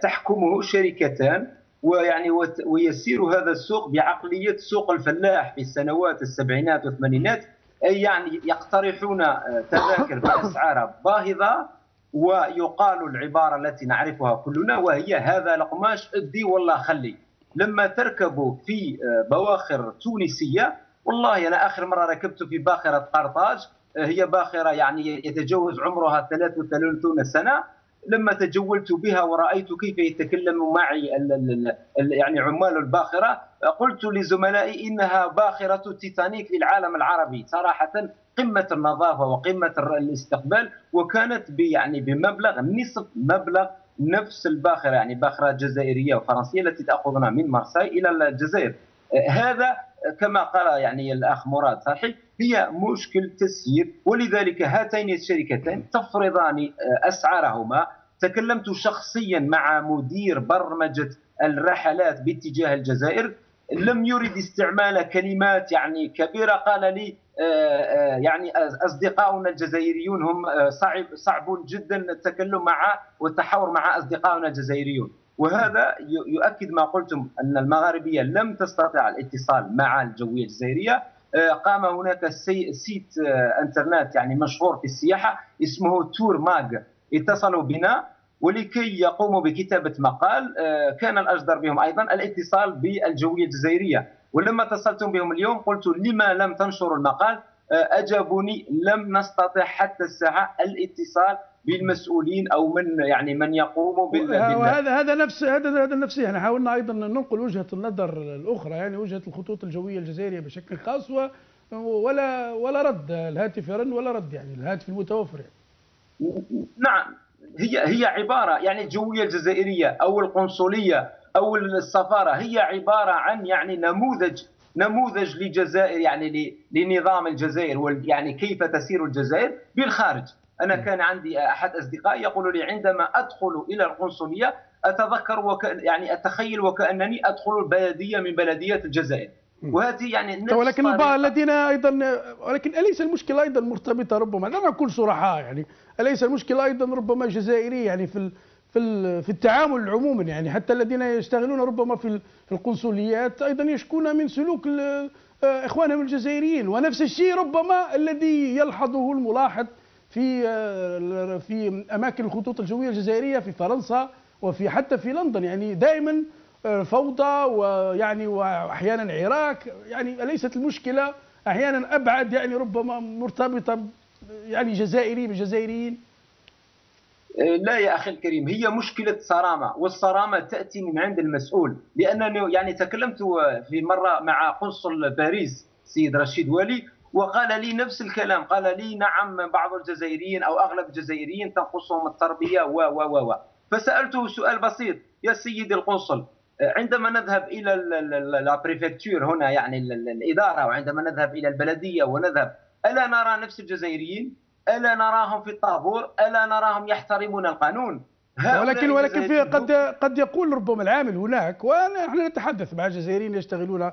تحكمه شركتان، ويعني ويسير هذا السوق بعقلية سوق الفلاح في السنوات السبعينات والثمانينات، أي يعني يقترحون تذاكر بأسعار باهظة، ويقال العبارة التي نعرفها كلنا وهي هذا القماش ادي والله خلي. لما تركبوا في بواخر تونسية، والله أنا آخر مرة ركبت في باخرة قرطاج، هي باخرة يعني يتجاوز عمرها 33 سنة، لما تجولت بها ورأيت كيف يتكلم معي يعني عمال الباخرة، قلت لزملائي إنها باخرة تيتانيك للعالم العربي، صراحة قمة النظافة وقمة الاستقبال، وكانت يعني بمبلغ نصف مبلغ نفس الباخرة، يعني باخرة جزائرية وفرنسية التي تأخذنا من مارساي إلى الجزائر. هذا كما قال يعني الأخ مراد صالحي هي مشكل تسيير، ولذلك هاتين الشركتين تفرضان أسعارهما. تكلمت شخصيا مع مدير برمجة الرحلات باتجاه الجزائر، لم يرد استعمال كلمات يعني كبيرة، قال لي يعني أصدقاؤنا الجزائريون هم صعب جدا التكلم مع والتحاور مع أصدقائنا الجزائريون. وهذا يؤكد ما قلتم أن المغاربية لم تستطع الاتصال مع الجوية الجزائرية. قام هناك سيت انترنت يعني مشهور في السياحة اسمه تور ماغ، اتصلوا بنا ولكي يقوموا بكتابة مقال، كان الأجدر بهم أيضا الاتصال بالجوية الجزائرية. ولما اتصلتم بهم اليوم قلت لما لم تنشروا المقال، أجابوني لم نستطع حتى الساعة الاتصال بالمسؤولين او من يقوموا هذا نفس يعني حاولنا ايضا ننقل وجهه النظر الاخرى، يعني وجهه الخطوط الجويه الجزائريه بشكل خاص، ولا رد، الهاتف يرن ولا رد، يعني الهاتف المتوفر يعني. نعم، هي عباره يعني الجويه الجزائريه او القنصليه او السفاره هي عباره عن يعني نموذج للجزائر، يعني لنظام الجزائر، يعني كيف تسير الجزائر بالخارج. أنا كان عندي أحد أصدقائي يقول لي عندما أدخل إلى القنصلية أتذكر يعني أتخيل وكأنني أدخل بلدية من بلديات الجزائر، وهذه يعني نفس ولكن البعض الذين أيضا، ولكن أليس المشكلة أيضا مرتبطة ربما، لا نكون صرحاء يعني، أليس المشكلة أيضا ربما جزائرية يعني في التعامل عموما، يعني حتى الذين يشتغلون ربما في القنصليات أيضا يشكون من سلوك إخوانهم الجزائريين، ونفس الشيء ربما الذي يلحظه الملاحظ في اماكن الخطوط الجويه الجزائريه في فرنسا وفي حتى في لندن، يعني دائما فوضى ويعني واحيانا عراك، يعني اليست المشكله احيانا ابعد يعني ربما مرتبطه يعني جزائري بجزائريين؟ لا يا اخي الكريم، هي مشكله صرامه، والصرامه تاتي من عند المسؤول. لانني يعني تكلمت في مره مع قنصل باريس سيد رشيد ولي، وقال لي نفس الكلام، قال لي نعم بعض الجزائريين او اغلب الجزائريين تنقصهم التربيه و فسالته سؤال بسيط، يا سيدي القنصل، عندما نذهب الى البريفكتور هنا يعني الاداره، وعندما نذهب الى البلديه ونذهب، الا نرى نفس الجزائريين؟ الا نراهم في الطابور؟ الا نراهم يحترمون القانون؟ ولكن في قد يقول ربما العامل هناك، ونحن نتحدث مع الجزائريين يشتغلون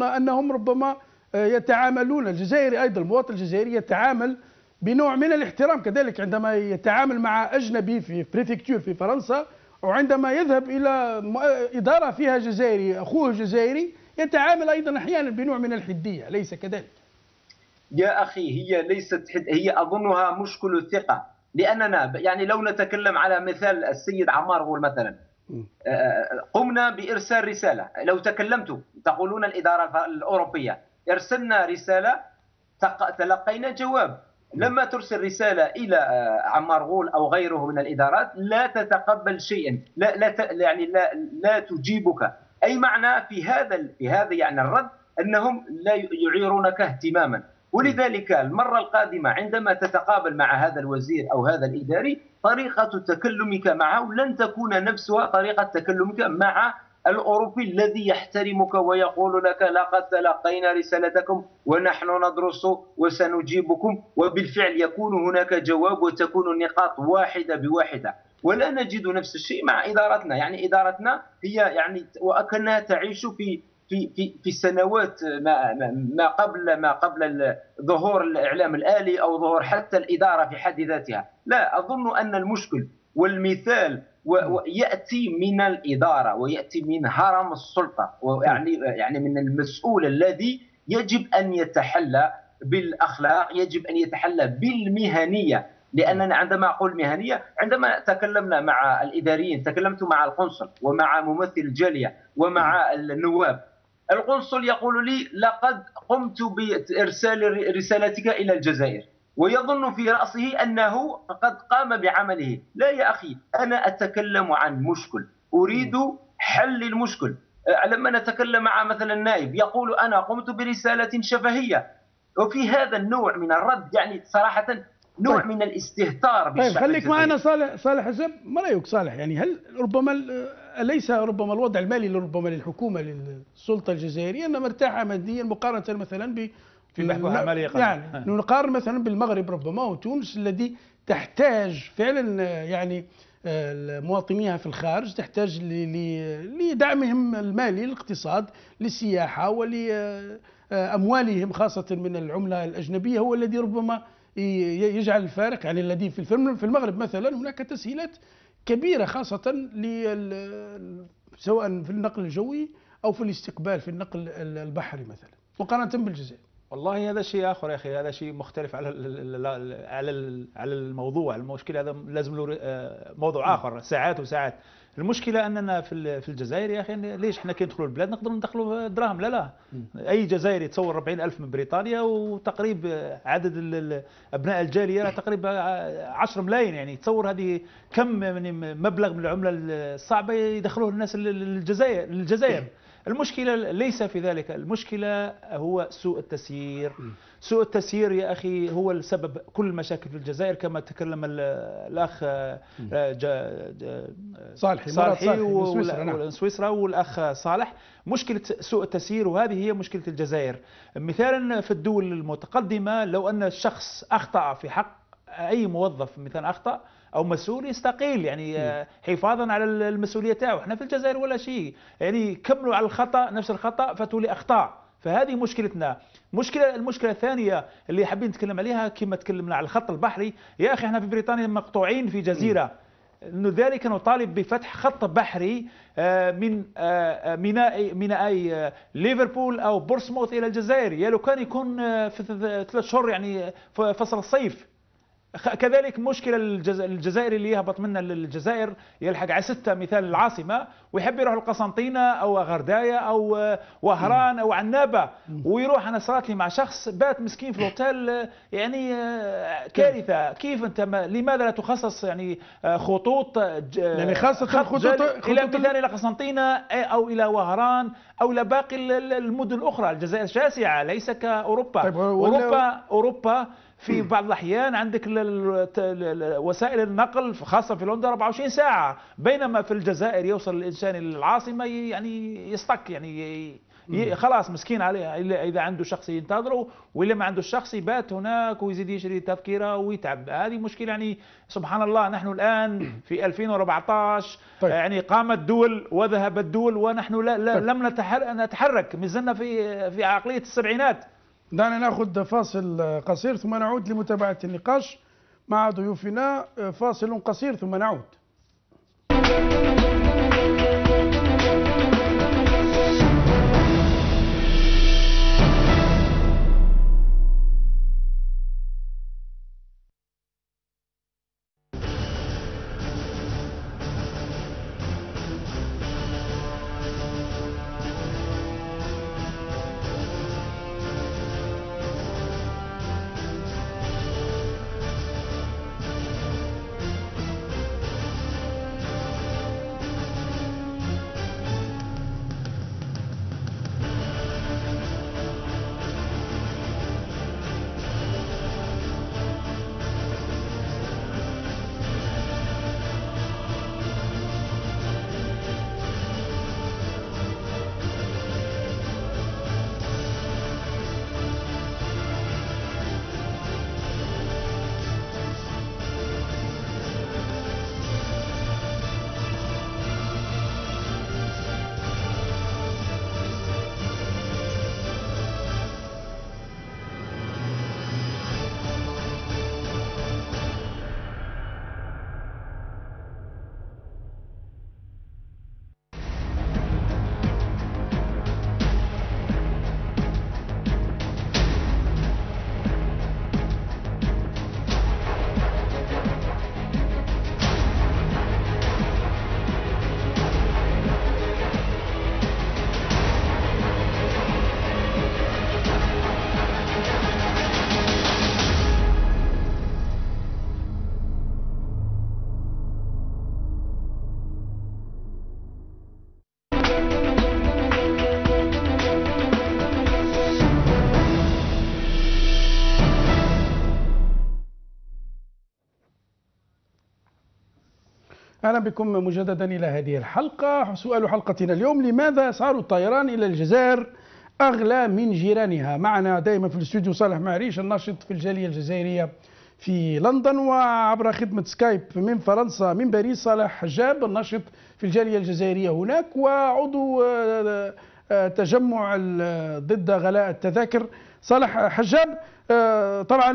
انهم ربما يتعاملون، الجزائري ايضا المواطن الجزائري يتعامل بنوع من الاحترام كذلك عندما يتعامل مع اجنبي في بريفكتور في فرنسا، وعندما يذهب الى اداره فيها جزائري اخوه جزائري يتعامل ايضا احيانا بنوع من الحديه، اليس كذلك؟ يا اخي هي ليست هي اظنها مشكل الثقه، لاننا يعني لو نتكلم على مثال السيد عمار غول مثلا، قمنا بإرسال رسالة. لو تكلمت تقولون الإدارة الأوروبية أرسلنا رسالة تلقينا جواب. لما ترسل رسالة إلى عمار غول أو غيره من الإدارات لا تتقبل شيئا، لا تجيبك. أي معنى في هذا يعني الرد أنهم لا يعيرونك اهتماما. ولذلك المرة القادمة عندما تتقابل مع هذا الوزير أو هذا الإداري طريقة تكلمك معه لن تكون نفسها طريقة تكلمك مع الأوروبي الذي يحترمك ويقول لك لقد تلقينا رسالتكم ونحن ندرس وسنجيبكم، وبالفعل يكون هناك جواب وتكون النقاط واحدة بواحدة. ولا نجد نفس الشيء مع إدارتنا. يعني إدارتنا هي يعني وكأنها تعيش في سنوات ما قبل ظهور الإعلام الآلي أو ظهور حتى الإدارة في حد ذاتها. لا أظن أن المشكل والمثال ويأتي من الإدارة ويأتي من هرم السلطة، يعني من المسؤول الذي يجب أن يتحلى بالأخلاق، يجب أن يتحلى بالمهنية. لأننا عندما أقول مهنية، عندما تكلمنا مع الإداريين تكلمت مع القنصل ومع ممثل الجالية ومع النواب. القنصل يقول لي لقد قمت بإرسال رسالتك إلى الجزائر، ويظن في رأسه أنه قد قام بعمله. لا يا أخي، أنا أتكلم عن مشكل، أريد حل المشكل. لما نتكلم مع مثلا النائب يقول أنا قمت برسالة شفهية، وفي هذا النوع من الرد يعني صراحة نوع من الاستهتار بالشعب. طيب خليك معنا صالح حسب، ما رأيك صالح؟ يعني هل ربما أليس ربما الوضع المالي ربما للحكومة للسلطة الجزائرية أنها مرتاحة ماديا مقارنة مثلا في محورها المالية، يعني نقارن مثلا بالمغرب ربما وتونس الذي تحتاج فعلا يعني مواطنيها في الخارج تحتاج لدعمهم المالي للاقتصاد للسياحة ولأموالهم خاصة من العملة الأجنبية، هو الذي ربما يجعل الفارق. يعني الذي في المغرب مثلا هناك تسهيلات كبيرة خاصة سواء في النقل الجوي أو في الاستقبال في النقل البحري مثلا مقارنة بالجزائر. والله هذا شيء اخر يا اخي، هذا شيء مختلف على الموضوع. المشكله هذا لازم له موضوع اخر، ساعات وساعات. المشكله اننا في الجزائر يا اخي ليش احنا كي ندخلوا البلاد نقدروا ندخلوا دراهم؟ لا اي جزائري يتصور 40,000 من بريطانيا وتقريب عدد ابناء الجاليه تقريبا 10 ملايين، يعني تصور هذه كم من مبلغ من العمله الصعبه يدخلوه الناس للجزائر. المشكلة ليس في ذلك، المشكلة هو سوء التسيير. سوء التسيير يا أخي هو السبب كل المشاكل في الجزائر، كما تكلم الأخ صالحي وسويسرا والأخ صالح. مشكلة سوء التسيير، وهذه هي مشكلة الجزائر. مثالا في الدول المتقدمة لو أن الشخص أخطأ في حق أي موظف، مثلا أخطأ أو مسؤول يستقيل، يعني حفاظا على المسؤولية تاعو. احنا في الجزائر ولا شيء، يعني كملوا على الخطأ نفس الخطأ فتولي أخطاء. فهذه مشكلتنا. المشكلة الثانية اللي حابين نتكلم عليها كما تكلمنا على الخط البحري. يا أخي احنا في بريطانيا مقطوعين في جزيرة، لذلك نطالب بفتح خط بحري من ميناء ليفربول أو بورسموث إلى الجزائر. يا لو كان يكون في 3 شهور يعني فصل الصيف. كذلك مشكلة الجزائر اللي يهبط منا للجزائر يلحق على 6 مثال العاصمة ويحب يروح القسنطينة أو غرداية أو وهران أو عنابة، ويروح. أنا صارت لي مع شخص بات مسكين في الأوتيل، يعني كارثة. كيف أنت لماذا لا تخصص يعني خطوط يعني خاصة خطوط إلى مثال إلى قسنطينة أو إلى وهران أو إلى باقي المدن الأخرى؟ الجزائر شاسعة ليس كأوروبا. طيب أوروبا في بعض الأحيان عندك وسائل النقل خاصة في لندن 24 ساعة، بينما في الجزائر يوصل الإنسان للعاصمة يعني يستك، يعني خلاص مسكين عليه. إذا عنده شخص ينتظره، وإلا ما عنده الشخص يبات هناك ويزيد يشري تذكرة ويتعب. هذه مشكلة يعني سبحان الله. نحن الآن في 2014 طيب. يعني قامت دول وذهبت دول ونحن لم نتحرك، مازلنا في عقلية السبعينات. دعنا ناخذ فاصل قصير ثم نعود لمتابعة النقاش مع ضيوفنا. فاصل قصير ثم نعود. أهلا بكم مجددا إلى هذه الحلقة. سؤال حلقتنا اليوم: لماذا أسعار الطيران إلى الجزائر أغلى من جيرانها؟ معنا دائما في الاستوديو صالح معريش الناشط في الجالية الجزائرية في لندن، وعبر خدمة سكايب من فرنسا من باريس صالح حجاب الناشط في الجالية الجزائرية هناك، وعضو تجمع ضد غلاء التذاكر. صالح حجاب، طبعا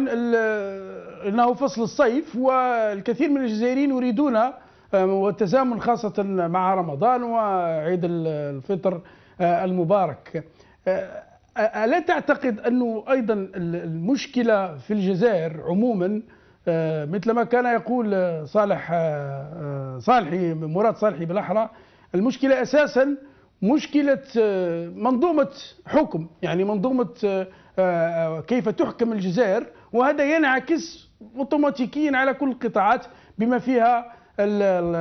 انه فصل الصيف والكثير من الجزائريين يريدون والتزامن خاصة مع رمضان وعيد الفطر المبارك. ألا تعتقد أنه أيضا المشكلة في الجزائر عموما مثل ما كان يقول مراد صالحي بالأحرى، المشكلة أساسا مشكلة منظومة حكم، يعني منظومة كيف تحكم الجزائر، وهذا ينعكس اوتوماتيكيا على كل القطاعات بما فيها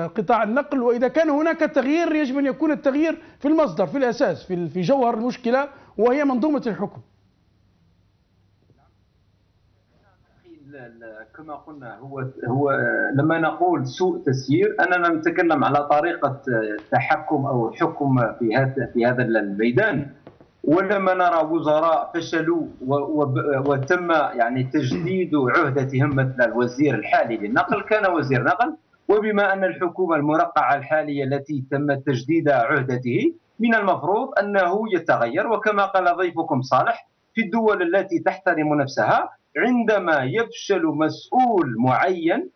قطاع النقل. وإذا كان هناك تغيير يجب أن يكون التغيير في المصدر، في الأساس، في جوهر المشكلة، وهي منظومة الحكم. كما قلنا هو لما نقول سوء تسيير أننا نتكلم على طريقة تحكم أو حكم في هذا الميدان. ولما نرى وزراء فشلوا وتم يعني تجديد عهدتهم، مثل الوزير الحالي للنقل كان وزير نقل، وبما أن الحكومة المرقعة الحالية التي تم تجديد عهدته من المفروض أنه يتغير. وكما قال ضيفكم صالح، في الدول التي تحترم نفسها عندما يفشل مسؤول معين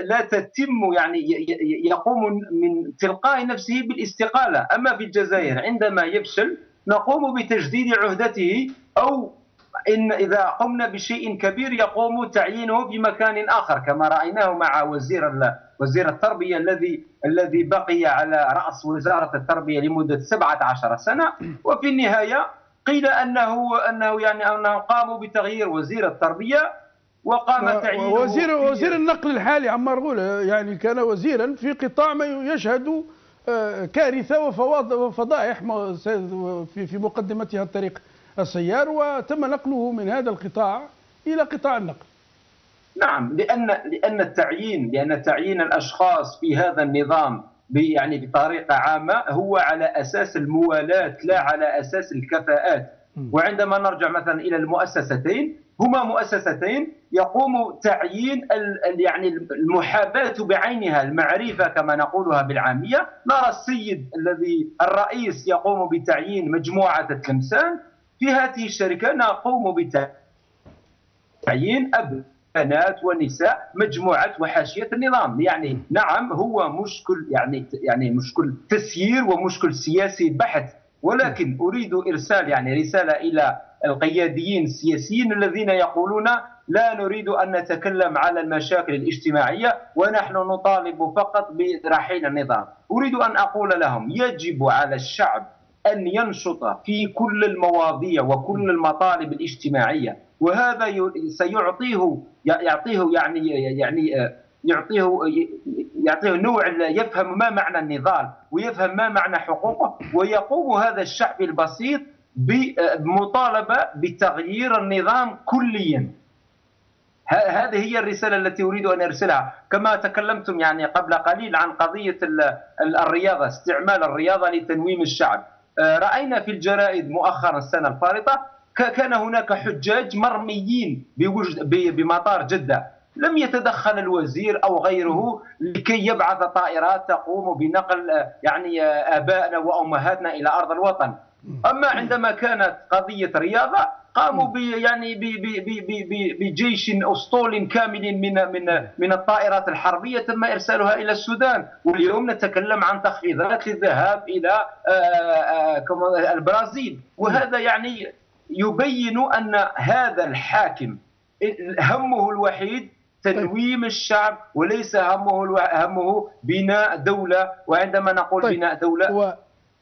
لا تتم يعني يقوم من تلقاء نفسه بالاستقالة. أما في الجزائر عندما يفشل نقوم بتجديد عهدته، أو إن إذا قمنا بشيء كبير يقوم تعيينه في مكان آخر، كما رأيناه مع وزير التربية الذي بقي على رأس وزارة التربية لمدة 17 سنة، وفي النهاية قيل أنه قاموا بتغيير وزير التربية وقام تعيينه وزير النقل الحالي عمار غولة، يعني كان وزيرا في قطاع ما يشهد كارثة وفضائح في مقدمتها الطريق السيار، وتم نقله من هذا القطاع إلى قطاع النقل. نعم، لأن تعيين الأشخاص في هذا النظام يعني بطريقة عامة هو على أساس الموالاة لا على أساس الكفاءات. وعندما نرجع مثلا إلى المؤسستين، هما مؤسستين يقوم تعيين يعني المحاباة بعينها، المعرفة كما نقولها بالعامية. نرى السيد الرئيس يقوم بتعيين مجموعة التلمسان في هذه الشركة، نقوم بتعيين بنات ونساء، مجموعة وحاشية النظام. يعني نعم هو مشكل يعني مشكل تسيير ومشكل سياسي بحت، ولكن أريد إرسال يعني رسالة إلى القياديين السياسيين الذين يقولون لا نريد أن نتكلم على المشاكل الاجتماعية ونحن نطالب فقط برحيل النظام. أريد أن أقول لهم يجب على الشعب أن ينشط في كل المواضيع وكل المطالب الاجتماعية، وهذا سيعطيه يعطيه نوع يفهم ما معنى النضال ويفهم ما معنى حقوقه، ويقوم هذا الشعب البسيط بمطالبة بتغيير النظام كليا. هذه هي الرسالة التي أريد أن أرسلها. كما تكلمتم يعني قبل قليل عن قضية الرياضة، استعمال الرياضة لتنويم الشعب. رأينا في الجرائد مؤخرا السنة الفارطة كان هناك حجاج مرميين بمطار جدة، لم يتدخل الوزير أو غيره لكي يبعث طائرات تقوم بنقل يعني آبائنا وأمهاتنا إلى أرض الوطن. أما عندما كانت قضية رياضة قاموا بجيش أسطول كامل من الطائرات الحربية تم إرسالها إلى السودان، واليوم نتكلم عن تخفيضات للذهاب إلى البرازيل. وهذا يعني يبين أن هذا الحاكم همه الوحيد تنويم الشعب وليس همه بناء دولة. وعندما نقول بناء دولة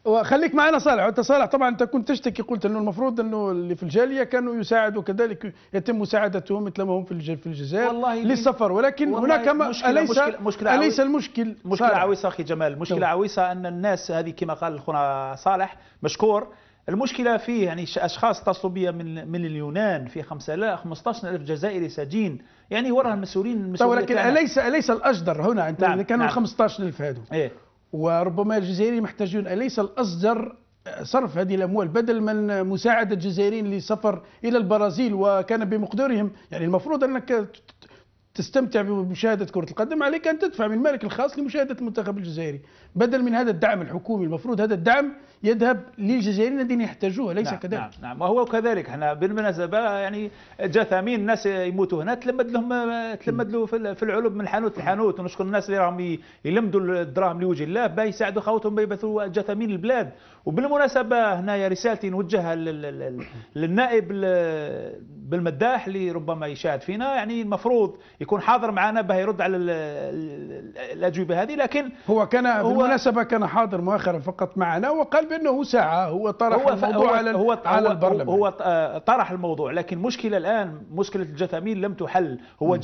وخليك معنا صالح. انت صالح طبعا انت كنت تشتكي، قلت انه المفروض انه اللي في الجاليه كانوا يساعدوا كذلك، يتم مساعدتهم مثل ما هم في الجزائر للسفر، ولكن هناك أليس المشكل مشكله عويصه اخي جمال، مشكله عويصه ان الناس هذه كما قال اخونا صالح مشكور المشكله فيه يعني اشخاص اتصلوا بي من اليونان، في 15,000 جزائري سجين، يعني وراء المسؤولين. ولكن أليس الأجدر هنا أنت نعم كانوا نعم 15,000 هذو وربما الجزائريين محتاجون، أليس الأصدر صرف هذه الأموال بدل من مساعدة الجزائريين للسفر إلى البرازيل وكان بمقدورهم؟ يعني المفروض أنك تستمتع بمشاهدة كرة القدم، عليك أن تدفع من مالك الخاص لمشاهدة المنتخب الجزائري بدل من هذا الدعم الحكومي. المفروض هذا الدعم يذهب للجزائريين الذين يحتاجوه، ليس نعم كذلك. نعم وهو كذلك. احنا بالمناسبة يعني جثامين الناس يموتوا هنا، تلمد له في العلوم من حانوت لحانوت، ونشكر الناس اللي راهم يلمدوا الدراهم لوجه الله باش يساعدوا خوتهم يبثوا جثامين البلاد. وبالمناسبة هنايا رسالتي نوجهها للنائب بالمداح اللي ربما يشاهد فينا، يعني المفروض يكون حاضر معنا باه يرد على الأجوبة هذه، لكن هو بالمناسبة كان حاضر مؤخرا فقط معنا وقال بأنه ساعة هو طرح الموضوع على البرلمان. هو طرح الموضوع، لكن مشكلة الآن مشكلة الجثامين لم تحل. هو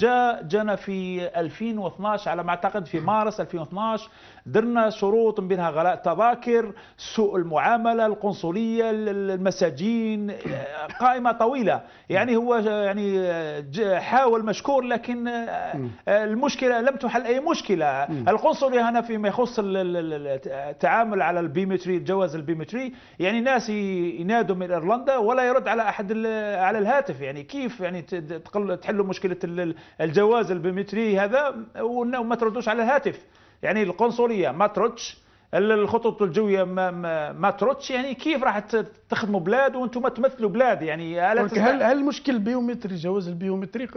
جانا في 2012 على ما أعتقد، في مارس 2012 درنا شروط من بينها غلاء تذاكر، سوء المعاملة، القنصلية، المساجين، قائمة طويلة. يعني هو يعني حاول مشكور، لكن المشكلة لم تحل أي مشكلة. القنصلية هنا فيما يخص التعامل على البيومتري، الجواز البيومتري، يعني ناس ينادوا من إيرلندا ولا يرد على أحد على الهاتف. يعني كيف يعني تحلوا مشكلة الجواز البيومتري هذا وما تردوش على الهاتف؟ يعني القنصلية ما تردش، الخطوط الجوية ما تردش، يعني كيف راح تخدموا بلاد وانتم تمثلوا بلاد؟ يعني هل مشكل البيومتري، جواز البيومتري؟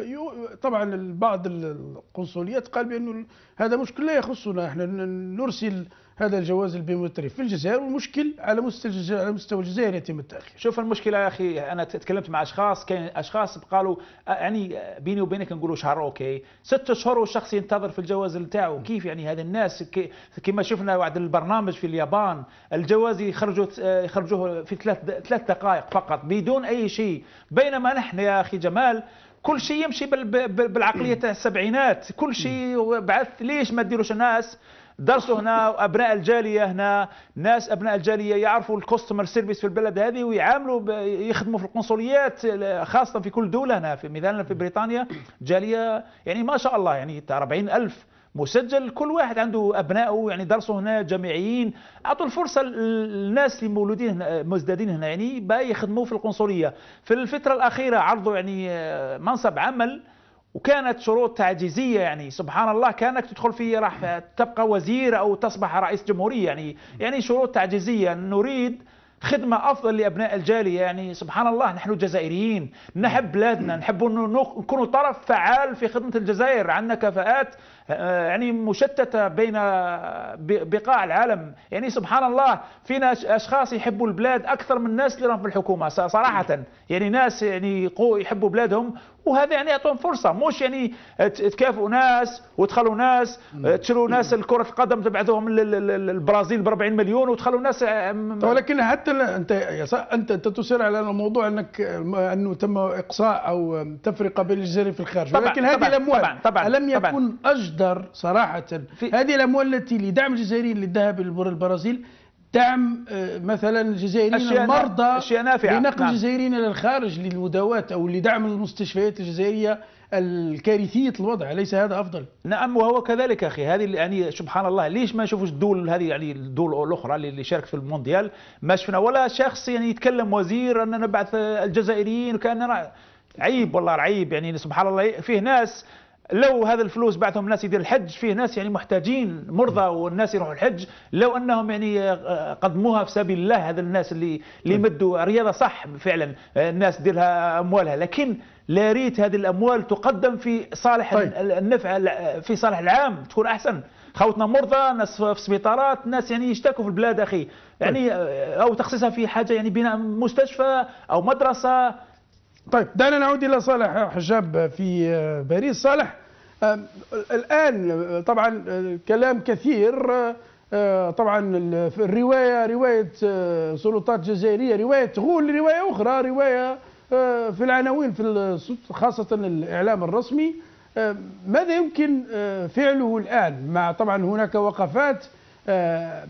طبعا بعض القنصليات قال بأنه هذا مشكل لا يخصنا، احنا نرسل هذا الجواز البيومتري في الجزائر، والمشكل على مستوى الجزائر يتم التأخير. شوف المشكلة يا أخي، أنا تكلمت مع أشخاص، كاين أشخاص قالوا يعني بيني وبينك نقولوا شهر أوكي، 6 أشهر والشخص ينتظر في الجواز نتاعو. كيف يعني هذه الناس كما شفنا بعد البرنامج في اليابان، الجواز يخرجوه في 3 دقائق فقط بدون أي شيء، بينما نحن يا أخي جمال كل شيء يمشي بالعقلية السبعينات، كل شيء بعث. ليش ما تديروش الناس درسوا هنا؟ أبناء الجالية هنا، ناس أبناء الجالية يعرفوا الكوستمر سيرفيس في البلد هذه ويعاملوا يخدموا في القنصليات، خاصة في كل دولة. هنا في مثلا في بريطانيا جالية يعني ما شاء الله، يعني 40,000 مسجل، كل واحد عنده أبنائه يعني درسوا هنا جامعيين. أعطوا الفرصة للناس اللي مولودين مزدادين هنا يعني باي يخدموا في القنصلية. في الفترة الأخيرة عرضوا يعني منصب عمل، وكانت شروط تعجيزية، يعني سبحان الله كانك تدخل فيه راح تبقى وزير أو تصبح رئيس جمهورية، يعني شروط تعجيزية. نريد خدمة أفضل لأبناء الجالية. يعني سبحان الله نحن جزائريين نحب بلادنا، نحب نكون طرف فعال في خدمة الجزائر، عندنا كفاءات يعني مشتتة بين بقاع العالم. يعني سبحان الله فينا أشخاص يحبوا البلاد أكثر من الناس اللي راهم في الحكومة صراحة. يعني ناس يعني يحبوا بلادهم، وهذا يعني يعطون فرصة، مش يعني تكافئوا ناس وتخلوا ناس تشروا ناس الكرة القدم تبعثوهم للبرازيل ب40 مليون وتخلوا ناس. ولكن حتى انت تصر على الموضوع انه تم اقصاء او تفرقة بين الجزائريين في الخارج، ولكن هذه الاموال ألم يكن اجدر صراحة هذه الاموال التي لدعم الجزائريين للذهاب للبرازيل، دعم مثلا الجزائريين المرضى لنقل الجزائريين الى الخارج للمداواة او لدعم المستشفيات الجزائرية الكارثية الوضع؟ أليس هذا أفضل؟ نعم وهو كذلك أخي. هذه يعني سبحان الله ليش ما نشوفوش الدول هذه، يعني الدول الأخرى اللي شاركت في المونديال ما شفنا ولا شخص يعني يتكلم وزير أننا نبعث الجزائريين، وكأننا عيب والله عيب. يعني سبحان الله فيه ناس لو هذا الفلوس بعثهم الناس يدير الحج، فيه ناس يعني محتاجين مرضى والناس يروحوا الحج، لو انهم يعني قدموها في سبيل الله. هذا الناس اللي يمدوا رياضه صح فعلا، الناس ديرها اموالها، لكن لا ريت هذه الاموال تقدم في صالح النفع، في صالح العام تكون احسن. خوتنا مرضى، ناس في سبيطارات، ناس يعني يشتكوا في البلاد اخي، يعني او تخصيصها في حاجه يعني بناء مستشفى او مدرسه. طيب دعنا نعود إلى صالح حجاب في باريس. صالح، الآن طبعا كلام كثير، طبعا الرواية رواية سلطات جزائرية، رواية تغول رواية أخرى، رواية في العناوين خاصة الإعلام الرسمي. ماذا يمكن فعله الآن مع طبعا هناك وقفات؟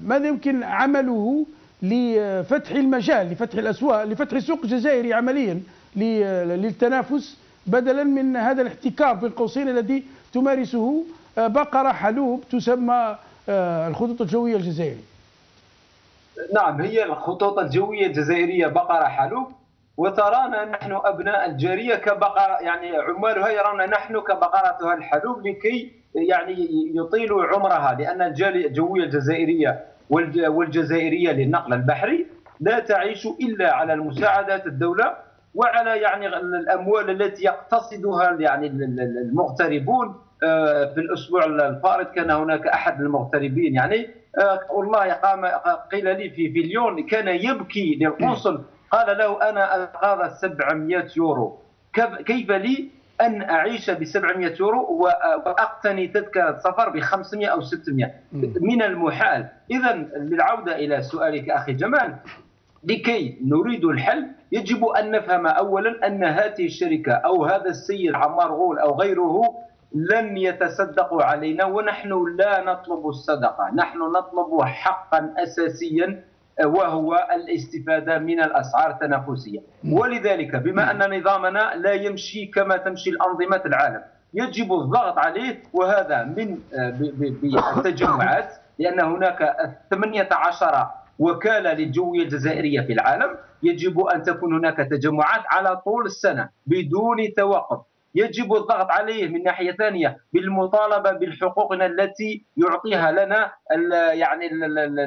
ماذا يمكن عمله لفتح المجال، لفتح الأسواق، لفتح سوق جزائري عمليا للتنافس، بدلا من هذا الاحتكار بين قوسين الذي تمارسه بقرة حلوب تسمى الخطوط الجوية الجزائرية. نعم، هي الخطوط الجوية الجزائرية بقرة حلوب، وترانا نحن أبناء الجارية كبقرة، يعني عمالها يرون نحن كبقرتها الحلوب لكي يعني يطيلوا عمرها، لأن الجوية الجزائرية والجزائرية للنقل البحري لا تعيش إلا على المساعدات الدولة وعلى يعني الأموال التي يقتصدها يعني المغتربون. في الأسبوع الفارط كان هناك أحد المغتربين يعني والله قيل لي في ليون كان يبكي للقنصل، قال له أنا أتقاضى 700 يورو، كيف لي أن أعيش ب 700 يورو وأقتني تذكرة سفر ب 500 أو 600؟ من المحال. إذا للعودة إلى سؤالك أخي جمال، لكي نريد الحل يجب أن نفهم أولا أن هذه الشركة أو هذا السيد عمار غول أو غيره لن يتصدقوا علينا، ونحن لا نطلب الصدقة، نحن نطلب حقا أساسيا وهو الاستفادة من الأسعار التنافسية. ولذلك بما أن نظامنا لا يمشي كما تمشي الأنظمة العالم يجب الضغط عليه، وهذا من بالتجمعات، لأن هناك 18 وكالة للجوية الجزائرية في العالم، يجب أن تكون هناك تجمعات على طول السنة بدون توقف. يجب الضغط عليه من ناحية ثانية بالمطالبة بالحقوقنا التي يعطيها لنا يعني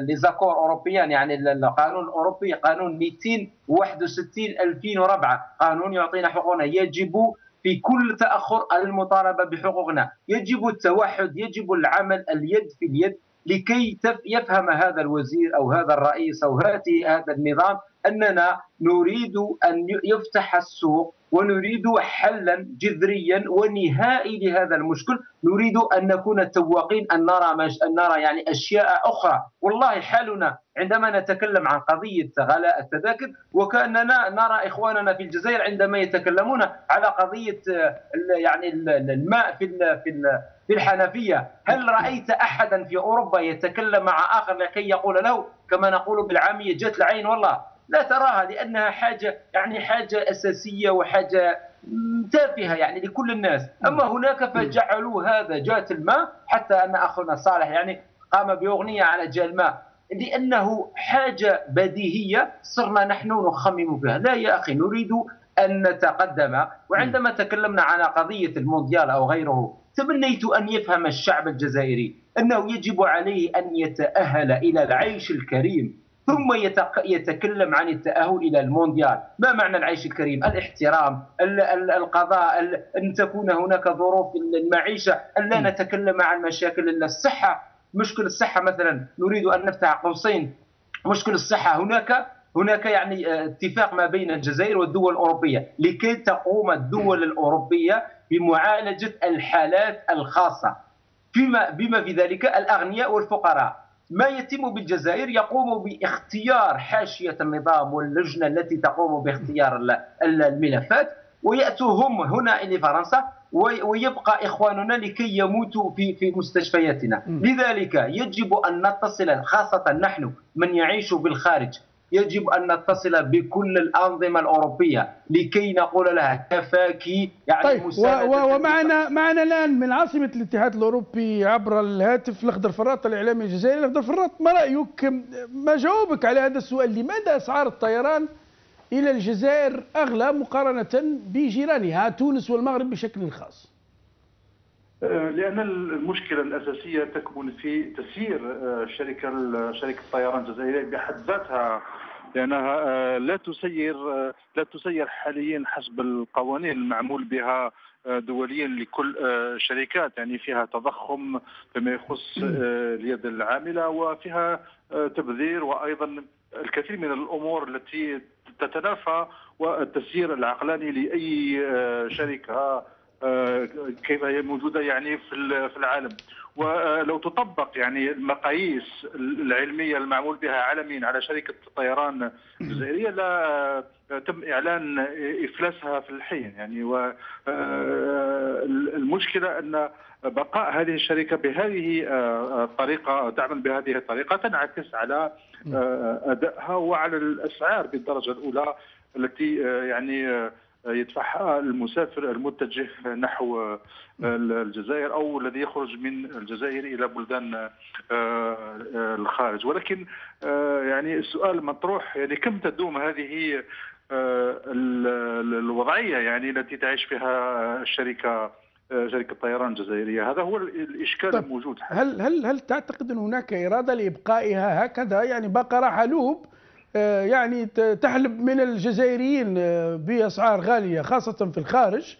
ليزاكور أوروبيان، يعني القانون الأوروبي قانون 261/2004 قانون يعطينا حقوقنا. يجب في كل تأخر المطالبة بحقوقنا، يجب التوحد، يجب العمل اليد في اليد لكي يفهم هذا الوزير أو هذا الرئيس أو هذا النظام أننا نريد أن يفتح السوق ونريد حلا جذريا ونهائي لهذا المشكل. نريد أن نكون تواقين، أن نرى يعني أشياء أخرى. والله حالنا عندما نتكلم عن قضية غلاء التذاكر وكأننا نرى إخواننا في الجزائر عندما يتكلمون على قضية يعني الماء في الحنفية. هل رأيت أحدا في أوروبا يتكلم مع آخر لكي يقول له كما نقول بالعامية جت العين؟ والله لا تراها، لأنها حاجة يعني حاجة أساسية وحاجة تافهة يعني لكل الناس. أما هناك فجعلوا هذا جات الماء، حتى أن أخونا صالح يعني قام بأغنية على جاء الماء، لأنه حاجة بديهية صرنا نحن نخمم فيها. لا يا أخي، نريد أن نتقدم. وعندما تكلمنا عن قضية المونديال أو غيره، تمنيت أن يفهم الشعب الجزائري أنه يجب عليه أن يتأهل إلى العيش الكريم ثم يتكلم عن التأهل إلى المونديال. ما معنى العيش الكريم؟ الاحترام، القضاء، أن تكون هناك ظروف المعيشة، أن لا نتكلم عن مشاكل الصحة. مشكل الصحة مثلا نريد أن نفتح قوسين، مشكل الصحة هناك يعني اتفاق ما بين الجزائر والدول الأوروبية لكي تقوم الدول الأوروبية بمعالجة الحالات الخاصة، بما في ذلك الأغنياء والفقراء. ما يتم بالجزائر يقوم باختيار حاشية النظام واللجنة التي تقوم باختيار الملفات، ويأتوا هم هنا إلى فرنسا ويبقى إخواننا لكي يموتوا في مستشفياتنا. لذلك يجب أن نتصل، خاصة نحن من يعيش بالخارج، يجب أن نتصل بكل الأنظمة الأوروبية لكي نقول لها كفاكي يعني. طيب، ومعنا الآن من عاصمة الاتحاد الأوروبي عبر الهاتف الأخضر فراط، الإعلامي الجزائري. الأخضر فراط، ما رأيك، ما جوابك على هذا السؤال؟ لماذا أسعار الطيران إلى الجزائر أغلى مقارنة بجيرانها تونس والمغرب بشكل خاص؟ لأن المشكلة الأساسية تكمن في تسيير شركة الطيران الجزائرية بحد ذاتها، لأنها لا تسير حاليا حسب القوانين المعمول بها دوليا لكل شركات، يعني فيها تضخم فيما يخص اليد العاملة، وفيها تبذير، وأيضا الكثير من الأمور التي تتنافى والتسيير العقلاني لأي شركة كيف هي موجودة يعني في العالم. ولو تطبق يعني المقاييس العلمية المعمول بها عالميا على شركة الطيران الجزائرية لا تم إعلان إفلاسها في الحين يعني. المشكلة أن بقاء هذه الشركة بهذه الطريقة، تعمل بهذه الطريقة، تنعكس على أدائها وعلى الأسعار بالدرجة الأولى التي يعني يدفعها المسافر المتجه نحو الجزائر أو الذي يخرج من الجزائر إلى بلدان الخارج. ولكن يعني السؤال مطروح، يعني كم تدوم هذه الوضعية يعني التي تعيش فيها شركة الطيران الجزائرية؟ هذا هو الإشكال الموجود. هل تعتقد أن هناك إرادة لإبقائها هكذا؟ يعني بقرة حلوب يعني تحلب من الجزائريين بأسعار غالية خاصة في الخارج،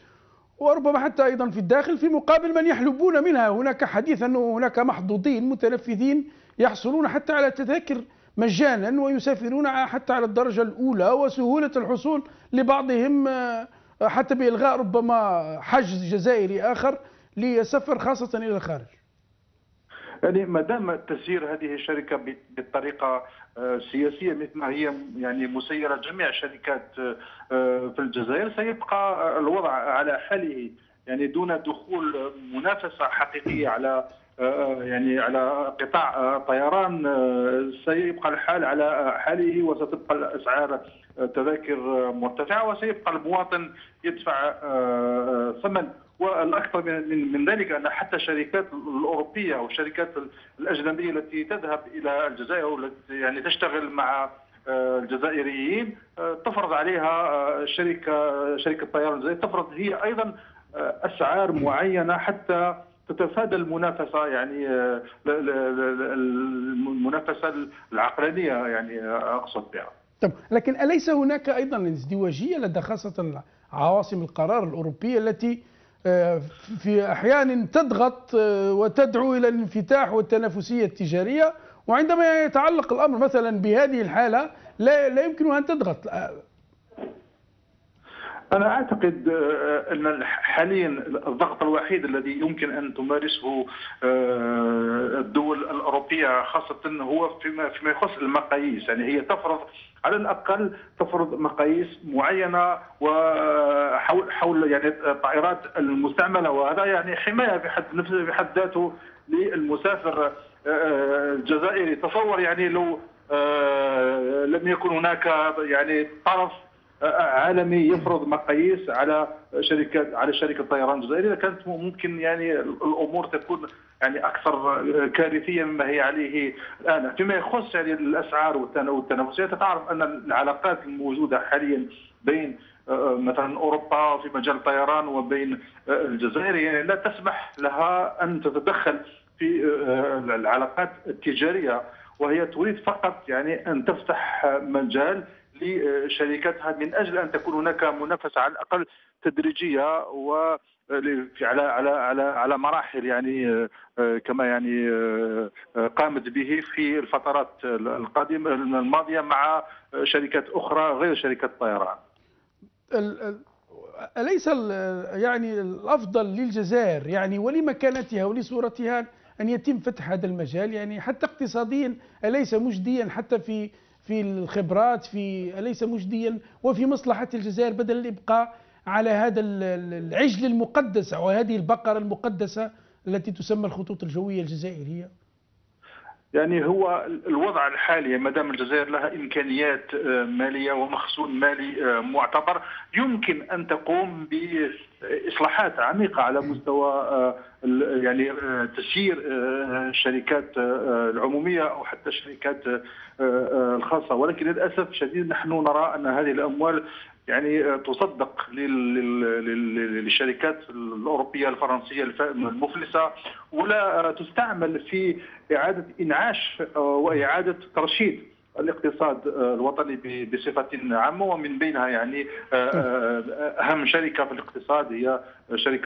وربما حتى أيضا في الداخل، في مقابل من يحلبون منها. هناك حديث أنه هناك محظوظين متنفذين يحصلون حتى على تذاكر مجانا ويسافرون حتى على الدرجة الأولى، وسهولة الحصول لبعضهم حتى بإلغاء ربما حجز جزائري آخر للسفر خاصة إلى الخارج. يعني ما دام تسير هذه الشركة بطريقة سياسية مثل ما هي يعني مسيرة جميع الشركات في الجزائر، سيبقى الوضع على حاله، يعني دون دخول منافسة حقيقية على يعني على قطاع طيران. سيبقى الحال على حاله، وستبقى الأسعار تذاكر مرتفعة، وسيبقى المواطن يدفع ثمن. والاكثر من ذلك ان حتى الشركات الاوروبيه والشركات الاجنبيه التي تذهب الى الجزائر والتي يعني تشتغل مع الجزائريين تفرض عليها شركه الطيران الجزائريه، تفرض هي ايضا اسعار معينه حتى تتفادى المنافسه، يعني المنافسه العقلانيه يعني اقصد بها. طب لكن أليس هناك أيضا ازدواجية لدى خاصة عواصم القرار الأوروبية التي في أحيان تضغط وتدعو إلى الانفتاح والتنافسية التجارية، وعندما يتعلق الأمر مثلا بهذه الحالة لا يمكنها أن تضغط؟ أنا أعتقد أن حاليا الضغط الوحيد الذي يمكن أن تمارسه الدول الأوروبية خاصة هو فيما يخص المقاييس. يعني هي تفرض على الأقل مقاييس معينة وحول يعني الطائرات المستعملة، وهذا يعني حماية بحد ذاته للمسافر الجزائري. تصور يعني لو لم يكن هناك يعني طرف عالمي يفرض مقاييس على شركة الطيران الجزائرية، كانت ممكن يعني الامور تكون يعني اكثر كارثيه مما هي عليه الان. فيما يخص يعني الاسعار والتنافسيه، تعرف ان العلاقات الموجوده حاليا بين مثلا اوروبا في مجال الطيران وبين الجزائر يعني لا تسمح لها ان تتدخل في العلاقات التجاريه، وهي تريد فقط يعني ان تفتح مجال لشركاتها من اجل ان تكون هناك منافسه على الاقل تدريجيه و على مراحل يعني كما يعني قامت به في الفترات القادمه الماضيه مع شركات اخرى غير شركه الطيران. أليس يعني الافضل للجزائر يعني ولمكانتها ولصورتها ان يتم فتح هذا المجال، يعني حتى اقتصاديا أليس مجديا، حتى في الخبرات، أليس مجديا وفي مصلحة الجزائر بدل الإبقاء على هذا العجل المقدس أو هذه البقرة المقدسة التي تسمى الخطوط الجوية الجزائرية؟ يعني هو الوضع الحالي ما دام الجزائر لها امكانيات ماليه ومخزون مالي معتبر، يمكن ان تقوم باصلاحات عميقه على مستوى يعني تسيير الشركات العموميه او حتى الشركات الخاصه. ولكن للاسف الشديد نحن نرى ان هذه الاموال يعني تصدق للشركات الأوروبية الفرنسية المفلسة، ولا تستعمل في إعادة إنعاش وإعادة ترشيد الاقتصاد الوطني بصفة عامة، ومن بينها يعني أهم شركة في الاقتصاد هي شركة